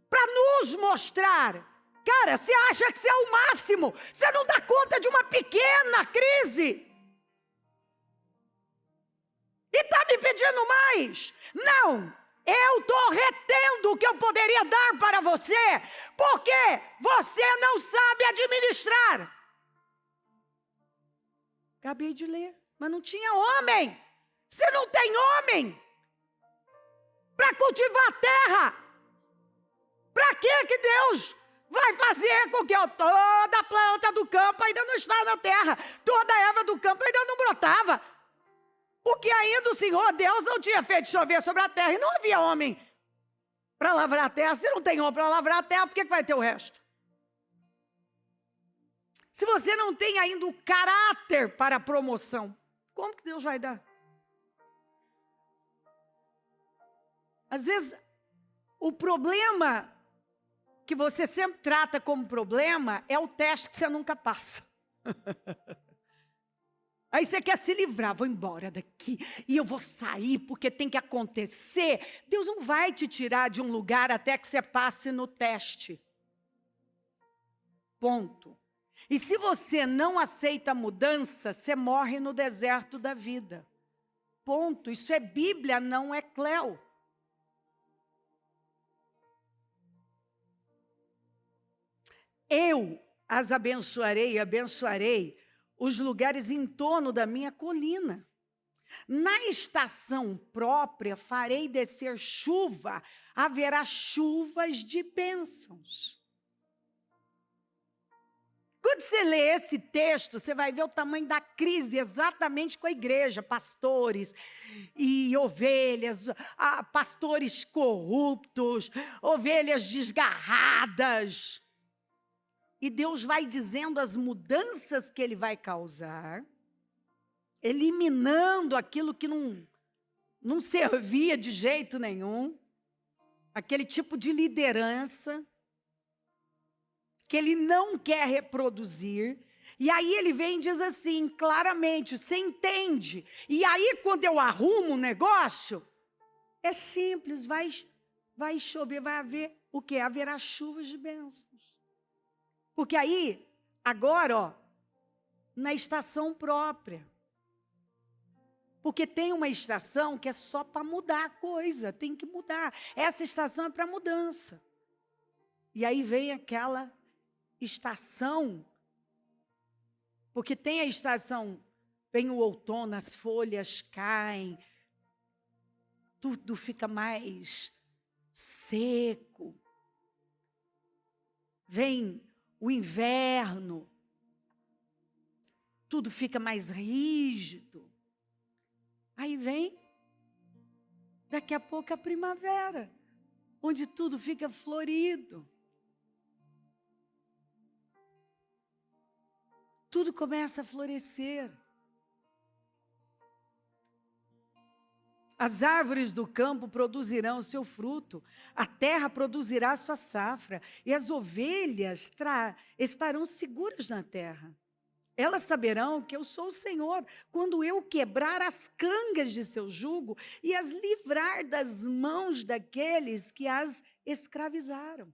para nos mostrar. Cara, você acha que você é o máximo, você não dá conta de uma pequena crise e está me pedindo mais? Não, eu estou retendo o que eu poderia dar para você, porque você não sabe administrar. Acabei de ler, mas não tinha homem. Se não tem homem para cultivar a terra, para que Deus vai fazer com que toda planta do campo ainda não está na terra, toda erva do campo ainda não brotava? Porque ainda o Senhor Deus não tinha feito chover sobre a terra e não havia homem para lavrar a terra. Se não tem homem para lavrar a terra, por que vai ter o resto? Se você não tem ainda o caráter para a promoção, como que Deus vai dar? Às vezes, o problema que você sempre trata como problema é o teste que você nunca passa. Aí você quer se livrar, vou embora daqui e eu vou sair porque tem que acontecer. Deus não vai te tirar de um lugar até que você passe no teste. Ponto. E se você não aceita a mudança, você morre no deserto da vida. Ponto. Isso é Bíblia, não é Cléo. Eu as abençoarei, abençoarei os lugares em torno da minha colina. Na estação própria farei descer chuva, haverá chuvas de bênçãos. Quando você lê esse texto, você vai ver o tamanho da crise exatamente com a igreja, pastores e ovelhas, pastores corruptos, ovelhas desgarradas. E Deus vai dizendo as mudanças que Ele vai causar, eliminando aquilo que não servia de jeito nenhum, aquele tipo de liderança que Ele não quer reproduzir. E aí Ele vem e diz assim, claramente, você entende? E aí quando eu arrumo um negócio, é simples, vai chover, vai haver o quê? Haverá chuvas de bênçãos. Porque aí, agora, ó, na estação própria. Porque tem uma estação que é só para mudar a coisa, tem que mudar. Essa estação é para mudança. E aí vem aquela estação, porque tem a estação, vem o outono, as folhas caem, tudo fica mais seco. Vem o inverno, tudo fica mais rígido. Aí vem, daqui a pouco, a primavera, onde tudo fica florido. Tudo começa a florescer. As árvores do campo produzirão o seu fruto, a terra produzirá a sua safra, e as ovelhas estarão seguras na terra. Elas saberão que eu sou o Senhor, quando eu quebrar as cangas de seu jugo e as livrar das mãos daqueles que as escravizaram.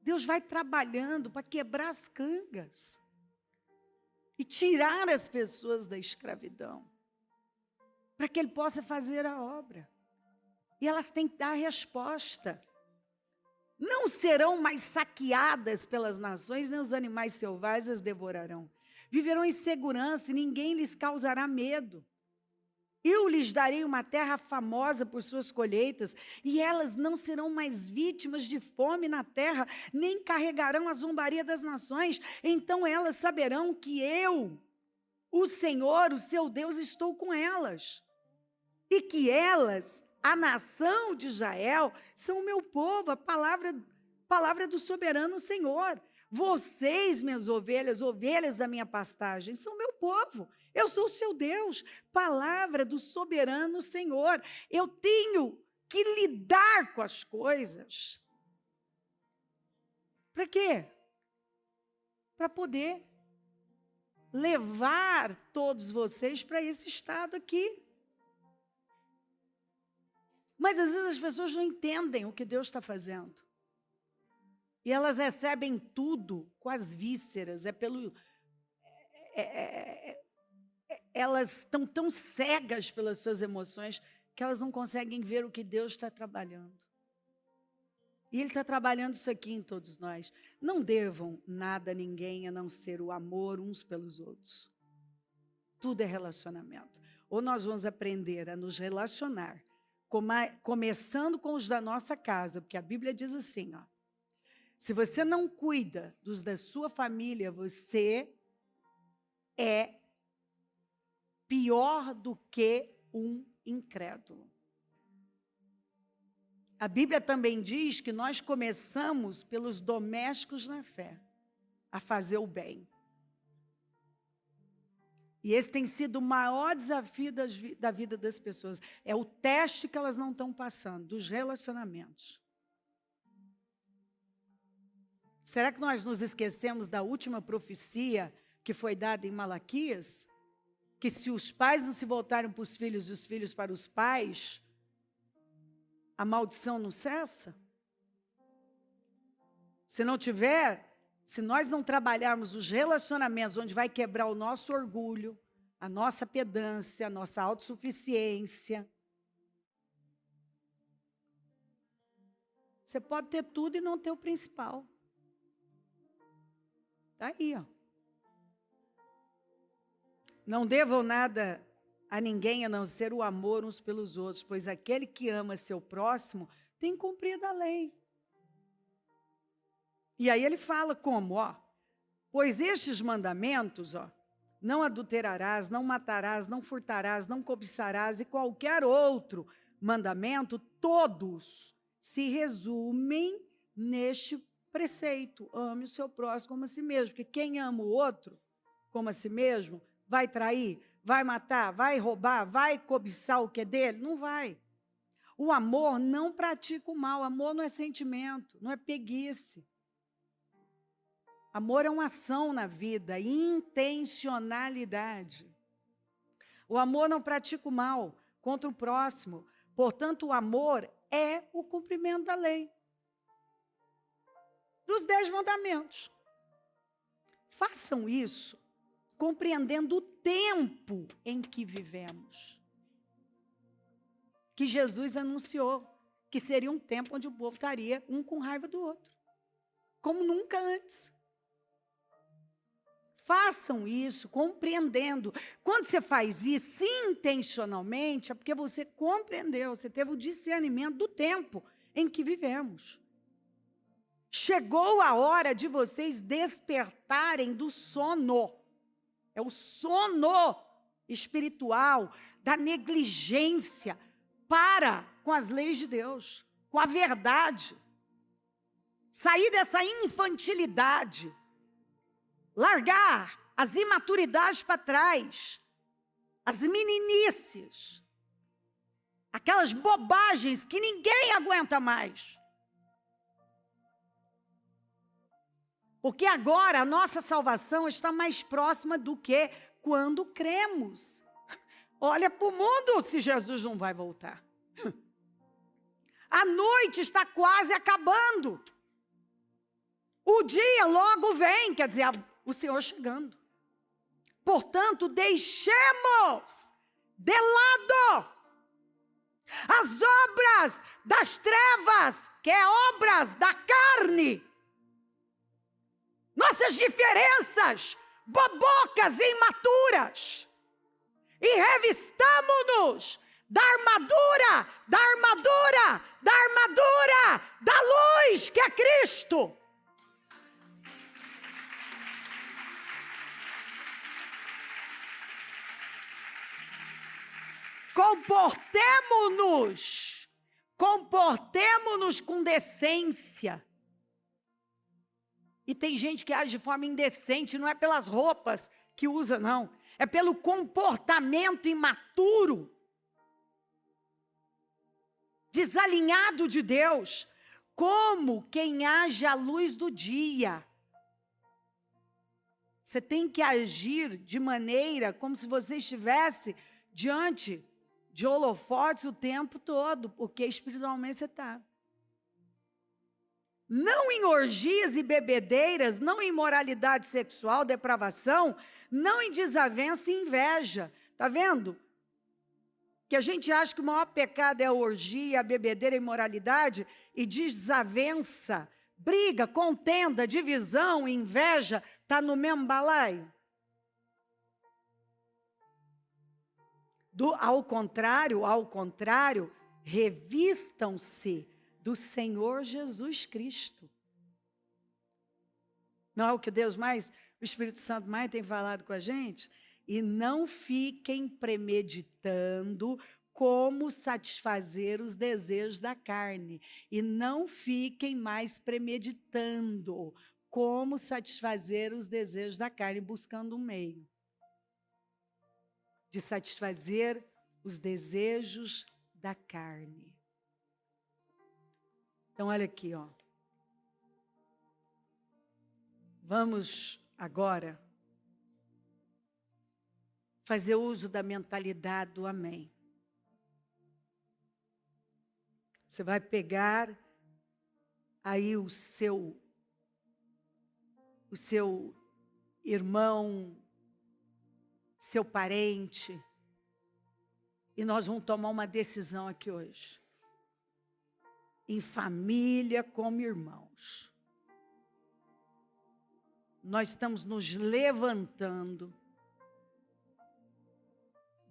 Deus vai trabalhando para quebrar as cangas e tirar as pessoas da escravidão, para que Ele possa fazer a obra. E elas têm que dar a resposta. Não serão mais saqueadas pelas nações, nem os animais selvagens as devorarão. Viverão em segurança e ninguém lhes causará medo. Eu lhes darei uma terra famosa por suas colheitas, e elas não serão mais vítimas de fome na terra, nem carregarão a zombaria das nações. Então elas saberão que eu, o Senhor, o seu Deus, estou com elas. E que elas, a nação de Israel, são o meu povo, a palavra do soberano Senhor. Vocês, minhas ovelhas, ovelhas da minha pastagem, são meu povo. Eu sou o seu Deus, palavra do soberano Senhor. Eu tenho que lidar com as coisas. Para quê? Para poder levar todos vocês para esse estado aqui. Mas às vezes as pessoas não entendem o que Deus está fazendo. E elas recebem tudo com as vísceras, elas estão tão cegas pelas suas emoções que elas não conseguem ver o que Deus está trabalhando. E Ele está trabalhando isso aqui em todos nós. Não devam nada a ninguém a não ser o amor uns pelos outros. Tudo é relacionamento. Ou nós vamos aprender a nos relacionar, começando com os da nossa casa, porque a Bíblia diz assim, ó, se você não cuida dos da sua família, você é pior do que um incrédulo. A Bíblia também diz que nós começamos pelos domésticos na fé, a fazer o bem. E esse tem sido o maior desafio da vida das pessoas. É o teste que elas não estão passando, dos relacionamentos. Será que nós nos esquecemos da última profecia que foi dada em Malaquias? Que se os pais não se voltarem para os filhos e os filhos para os pais, a maldição não cessa? Se não tiver, se nós não trabalharmos os relacionamentos onde vai quebrar o nosso orgulho, a nossa pedância, a nossa autossuficiência, você pode ter tudo e não ter o principal. Está aí, ó. Não devam nada a ninguém a não ser o amor uns pelos outros, pois aquele que ama seu próximo tem cumprido a lei. E aí ele fala como, ó, pois estes mandamentos, ó, não adulterarás, não matarás, não furtarás, não cobiçarás e qualquer outro mandamento, todos se resumem neste preceito: ame o seu próximo como a si mesmo, porque quem ama o outro como a si mesmo vai trair, vai matar, vai roubar, vai cobiçar o que é dele? Não vai. O amor não pratica o mal, amor não é sentimento, não é preguiça. Amor é uma ação na vida, intencionalidade. O amor não pratica o mal contra o próximo, portanto o amor é o cumprimento da lei. Dos 10 mandamentos. Façam isso compreendendo o tempo em que vivemos. Que Jesus anunciou que seria um tempo onde o povo estaria um com raiva do outro, como nunca antes. Façam isso compreendendo. Quando você faz isso intencionalmente, é porque você compreendeu, você teve o discernimento do tempo em que vivemos. Chegou a hora de vocês despertarem do sono. É o sono espiritual, da negligência. Para com as leis de Deus, com a verdade. Sair dessa infantilidade. Largar as imaturidades para trás. As meninices. Aquelas bobagens que ninguém aguenta mais. Porque agora a nossa salvação está mais próxima do que quando cremos. Olha para o mundo se Jesus não vai voltar. A noite está quase acabando. O dia logo vem, quer dizer, o Senhor chegando. Portanto, deixemos de lado as obras das trevas, que é obras da carne. Nossas diferenças, bobocas e imaturas. E revistamo-nos da armadura da luz, que é Cristo. Comportemo-nos com decência. E tem gente que age de forma indecente, não é pelas roupas que usa, não. É pelo comportamento imaturo, desalinhado de Deus, como quem age à luz do dia. Você tem que agir de maneira como se você estivesse diante de holofotes o tempo todo, porque espiritualmente você está. Não em orgias e bebedeiras, não em imoralidade sexual, depravação, não em desavença e inveja. Está vendo? Que a gente acha que o maior pecado é a orgia, a bebedeira, a imoralidade, e desavença, briga, contenda, divisão, inveja, está no mesmo balaio. Ao contrário, revistam-se do Senhor Jesus Cristo. Não é o que Deus mais, o Espírito Santo mais tem falado com a gente? E não fiquem premeditando como satisfazer os desejos da carne. E não fiquem mais premeditando como satisfazer os desejos da carne, buscando um meio de satisfazer os desejos da carne. Então, olha aqui, ó. Vamos agora fazer uso da mentalidade do amém. Você vai pegar aí o seu irmão, seu parente, e nós vamos tomar uma decisão aqui hoje. Em família, como irmãos. Nós estamos nos levantando,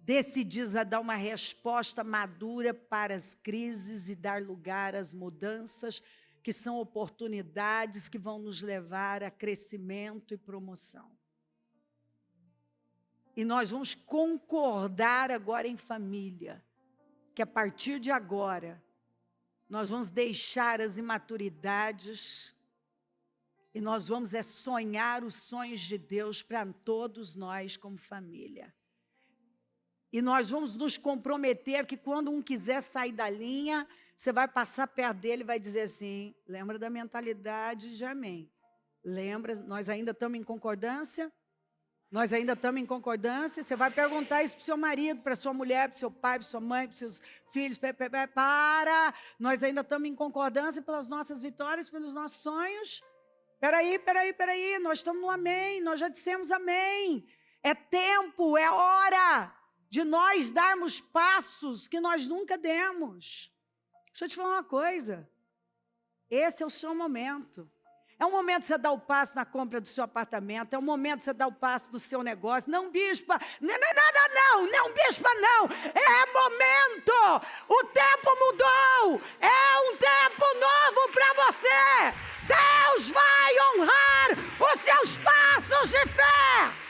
decididos a dar uma resposta madura para as crises e dar lugar às mudanças, que são oportunidades que vão nos levar a crescimento e promoção. E nós vamos concordar agora em família, que a partir de agora, nós vamos deixar as imaturidades e nós vamos sonhar os sonhos de Deus para todos nós como família. E nós vamos nos comprometer que quando um quiser sair da linha, você vai passar perto dele e vai dizer assim, lembra da mentalidade de amém. Lembra, nós ainda estamos em concordância? Nós ainda estamos em concordância? Você vai perguntar isso para o seu marido, para a sua mulher, para o seu pai, para a sua mãe, para os seus filhos. Para! Nós ainda estamos em concordância pelas nossas vitórias, pelos nossos sonhos? Peraí, nós estamos no amém, nós já dissemos amém. É tempo, é hora de nós darmos passos que nós nunca demos. Deixa eu te falar uma coisa, esse é o seu momento. É um momento de você dar o passo na compra do seu apartamento, é um momento de você dar o passo do seu negócio. Não, bispa, não é nada não, bispa não, é momento, o tempo mudou, é um tempo novo para você. Deus vai honrar os seus passos de fé.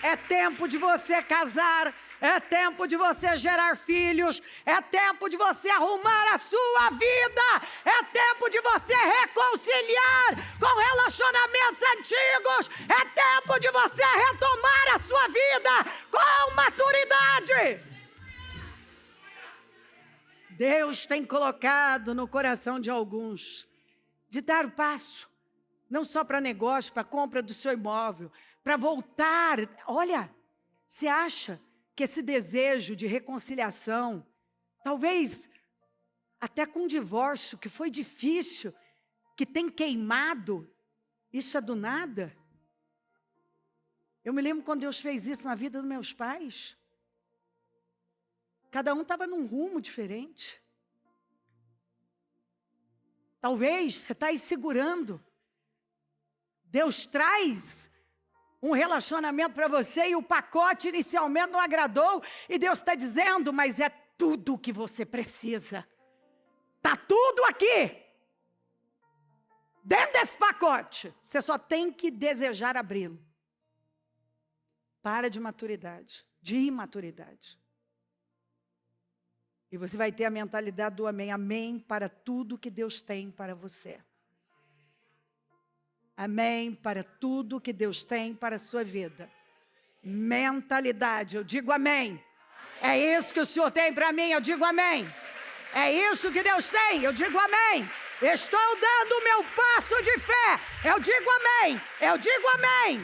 É tempo de você casar, é tempo de você gerar filhos, é tempo de você arrumar a sua vida, é tempo de você reconciliar com relacionamentos antigos, é tempo de você retomar a sua vida com maturidade. Deus tem colocado no coração de alguns de dar o passo, não só para negócio, para compra do seu imóvel, para voltar. Olha, você acha que esse desejo de reconciliação, talvez até com um divórcio que foi difícil, que tem queimado, isso é do nada? Eu me lembro quando Deus fez isso na vida dos meus pais. Cada um estava num rumo diferente. Talvez você está aí segurando. Deus traz um relacionamento para você e o pacote inicialmente não agradou. E Deus está dizendo, mas é tudo o que você precisa. Está tudo aqui. Dentro desse pacote. Você só tem que desejar abri-lo. Para de maturidade, de imaturidade. E você vai ter a mentalidade do amém. Amém para tudo que Deus tem para você. Amém para tudo que Deus tem para a sua vida. Mentalidade, eu digo amém. É isso que o Senhor tem para mim, eu digo amém. É isso que Deus tem, eu digo amém. Estou dando o meu passo de fé, eu digo amém, eu digo amém.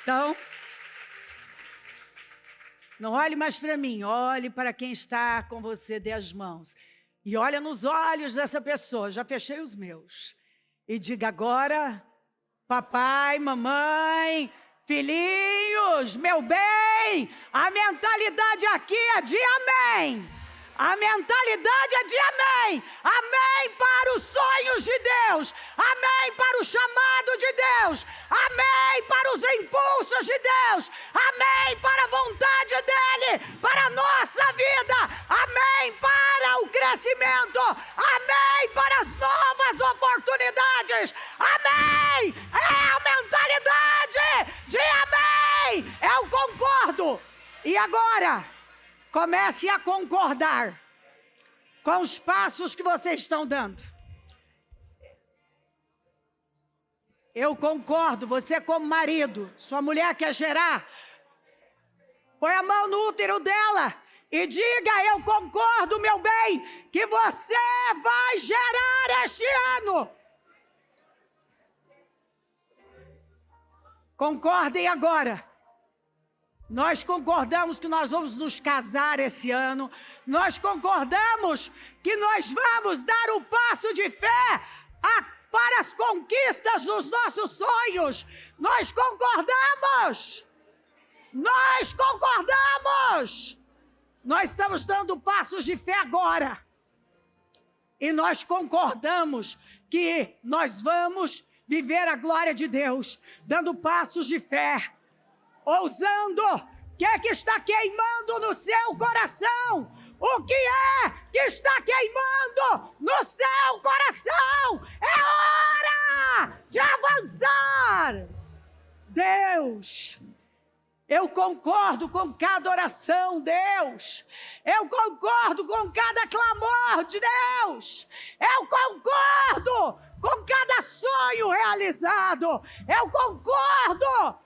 Então, não olhe mais para mim, olhe para quem está com você, dê as mãos. E olha nos olhos dessa pessoa, já fechei os meus. E diga agora, papai, mamãe, filhinhos, meu bem, a mentalidade aqui é de amém. A mentalidade é de amém. Amém para os sonhos de Deus. Amém para o chamado de Deus. Amém para os impulsos de Deus. Amém para a vontade dEle, para a nossa vida. Amém para o crescimento. Amém para as novas oportunidades. Amém. É a mentalidade de amém. Eu concordo. E agora? Comece a concordar com os passos que vocês estão dando. Eu concordo, você como marido, sua mulher quer gerar, põe a mão no útero dela e diga, eu concordo, meu bem, que você vai gerar este ano. Concordem agora. Nós concordamos que nós vamos nos casar esse ano. Nós concordamos que nós vamos dar o passo de fé para as conquistas dos nossos sonhos. Nós concordamos. Nós concordamos. Nós estamos dando passos de fé agora. E nós concordamos que nós vamos viver a glória de Deus, dando passos de fé, ousando. O que é que está queimando no seu coração? O que é que está queimando no seu coração? É hora de avançar. Deus, eu concordo com cada oração, Deus. Eu concordo com cada clamor de Deus. Eu concordo com cada sonho realizado. Eu concordo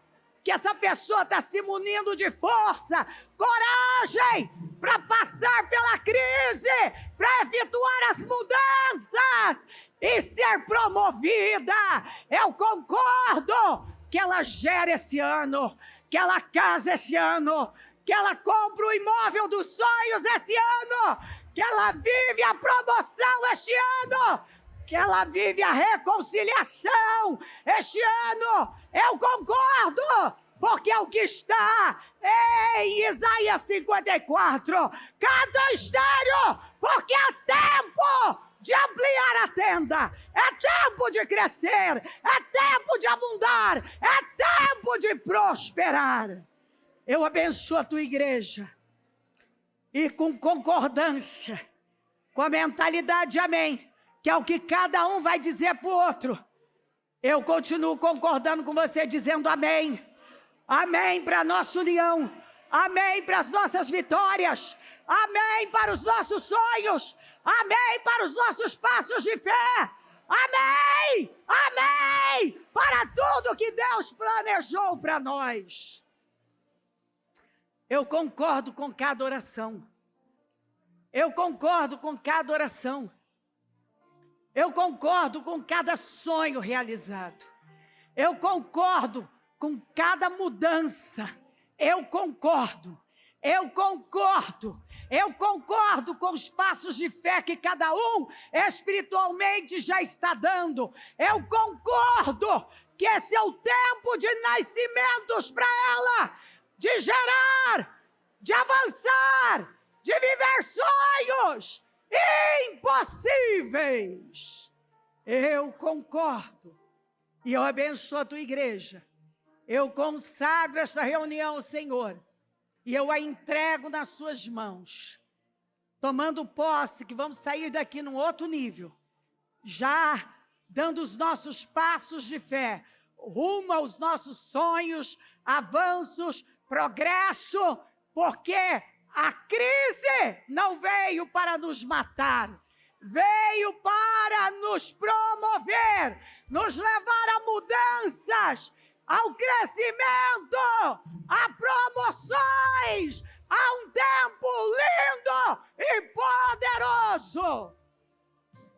que essa pessoa está se munindo de força, coragem para passar pela crise, para efetuar as mudanças e ser promovida. Eu concordo que ela gere esse ano, que ela case esse ano, que ela compre o imóvel dos sonhos esse ano, que ela vive a promoção este ano, que ela vive a reconciliação este ano. Eu concordo, porque é o que está em Isaías 54. Canta estéreo, porque é tempo de ampliar a tenda, é tempo de crescer, é tempo de abundar, é tempo de prosperar. Eu abençoo a tua igreja e com concordância, com a mentalidade amém, que é o que cada um vai dizer para o outro. Eu continuo concordando com você, dizendo amém. Amém para a nossa união. Amém para as nossas vitórias. Amém para os nossos sonhos. Amém para os nossos passos de fé. Amém! Amém! Para tudo que Deus planejou para nós. Eu concordo com cada oração. Eu concordo com cada oração. Eu concordo com cada sonho realizado. Eu concordo com cada mudança. Eu concordo. Eu concordo. Eu concordo com os passos de fé que cada um espiritualmente já está dando. Eu concordo que esse é o tempo de nascimentos para ela, de gerar, de avançar, de viver sonhos impossíveis. Eu concordo. E eu abençoo a tua igreja. Eu consagro esta reunião ao Senhor. E eu a entrego nas suas mãos. Tomando posse que vamos sair daqui num outro nível. Já dando os nossos passos de fé. Rumo aos nossos sonhos, avanços, progresso. Porque a crise não veio para nos matar, veio para nos promover, nos levar a mudanças, ao crescimento, a promoções, a um tempo lindo e poderoso.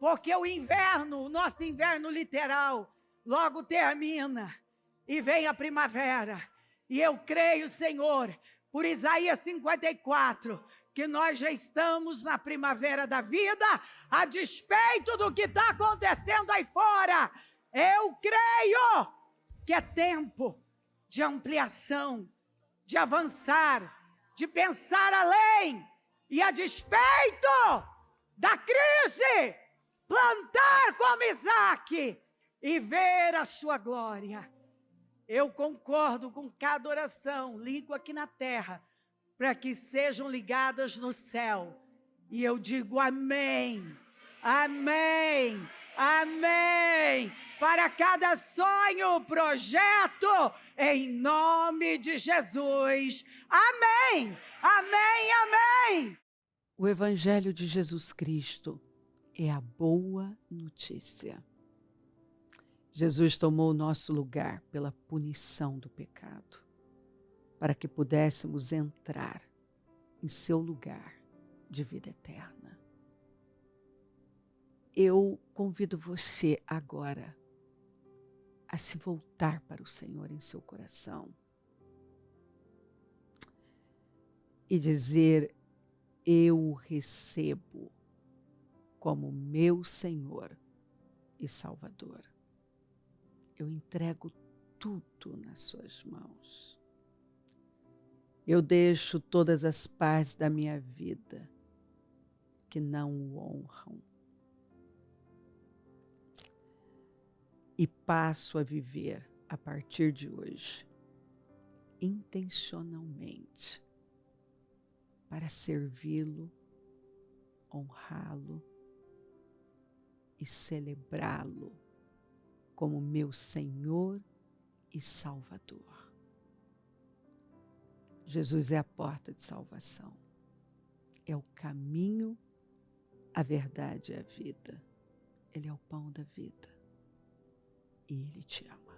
Porque o inverno, o nosso inverno literal, logo termina e vem a primavera. E eu creio, Senhor, por Isaías 54, que nós já estamos na primavera da vida, a despeito do que está acontecendo aí fora. Eu creio que é tempo de ampliação, de avançar, de pensar além, e a despeito da crise, plantar como Isaac e ver a sua glória. Eu concordo com cada oração, ligo aqui na terra, para que sejam ligadas no céu. E eu digo amém, amém, amém, para cada sonho, projeto, em nome de Jesus. Amém, amém, amém. O Evangelho de Jesus Cristo é a boa notícia. Jesus tomou o nosso lugar pela punição do pecado, para que pudéssemos entrar em seu lugar de vida eterna. Eu convido você agora a se voltar para o Senhor em seu coração. e dizer: eu o recebo como meu Senhor e Salvador. Eu entrego tudo nas suas mãos. Eu deixo todas as partes da minha vida que não o honram e passo a viver, a partir de hoje, intencionalmente, para servi-lo, honrá-lo e celebrá-lo como meu Senhor e Salvador. Jesus é a porta de salvação. É o caminho, a verdade e a vida. Ele é o pão da vida. E Ele te ama.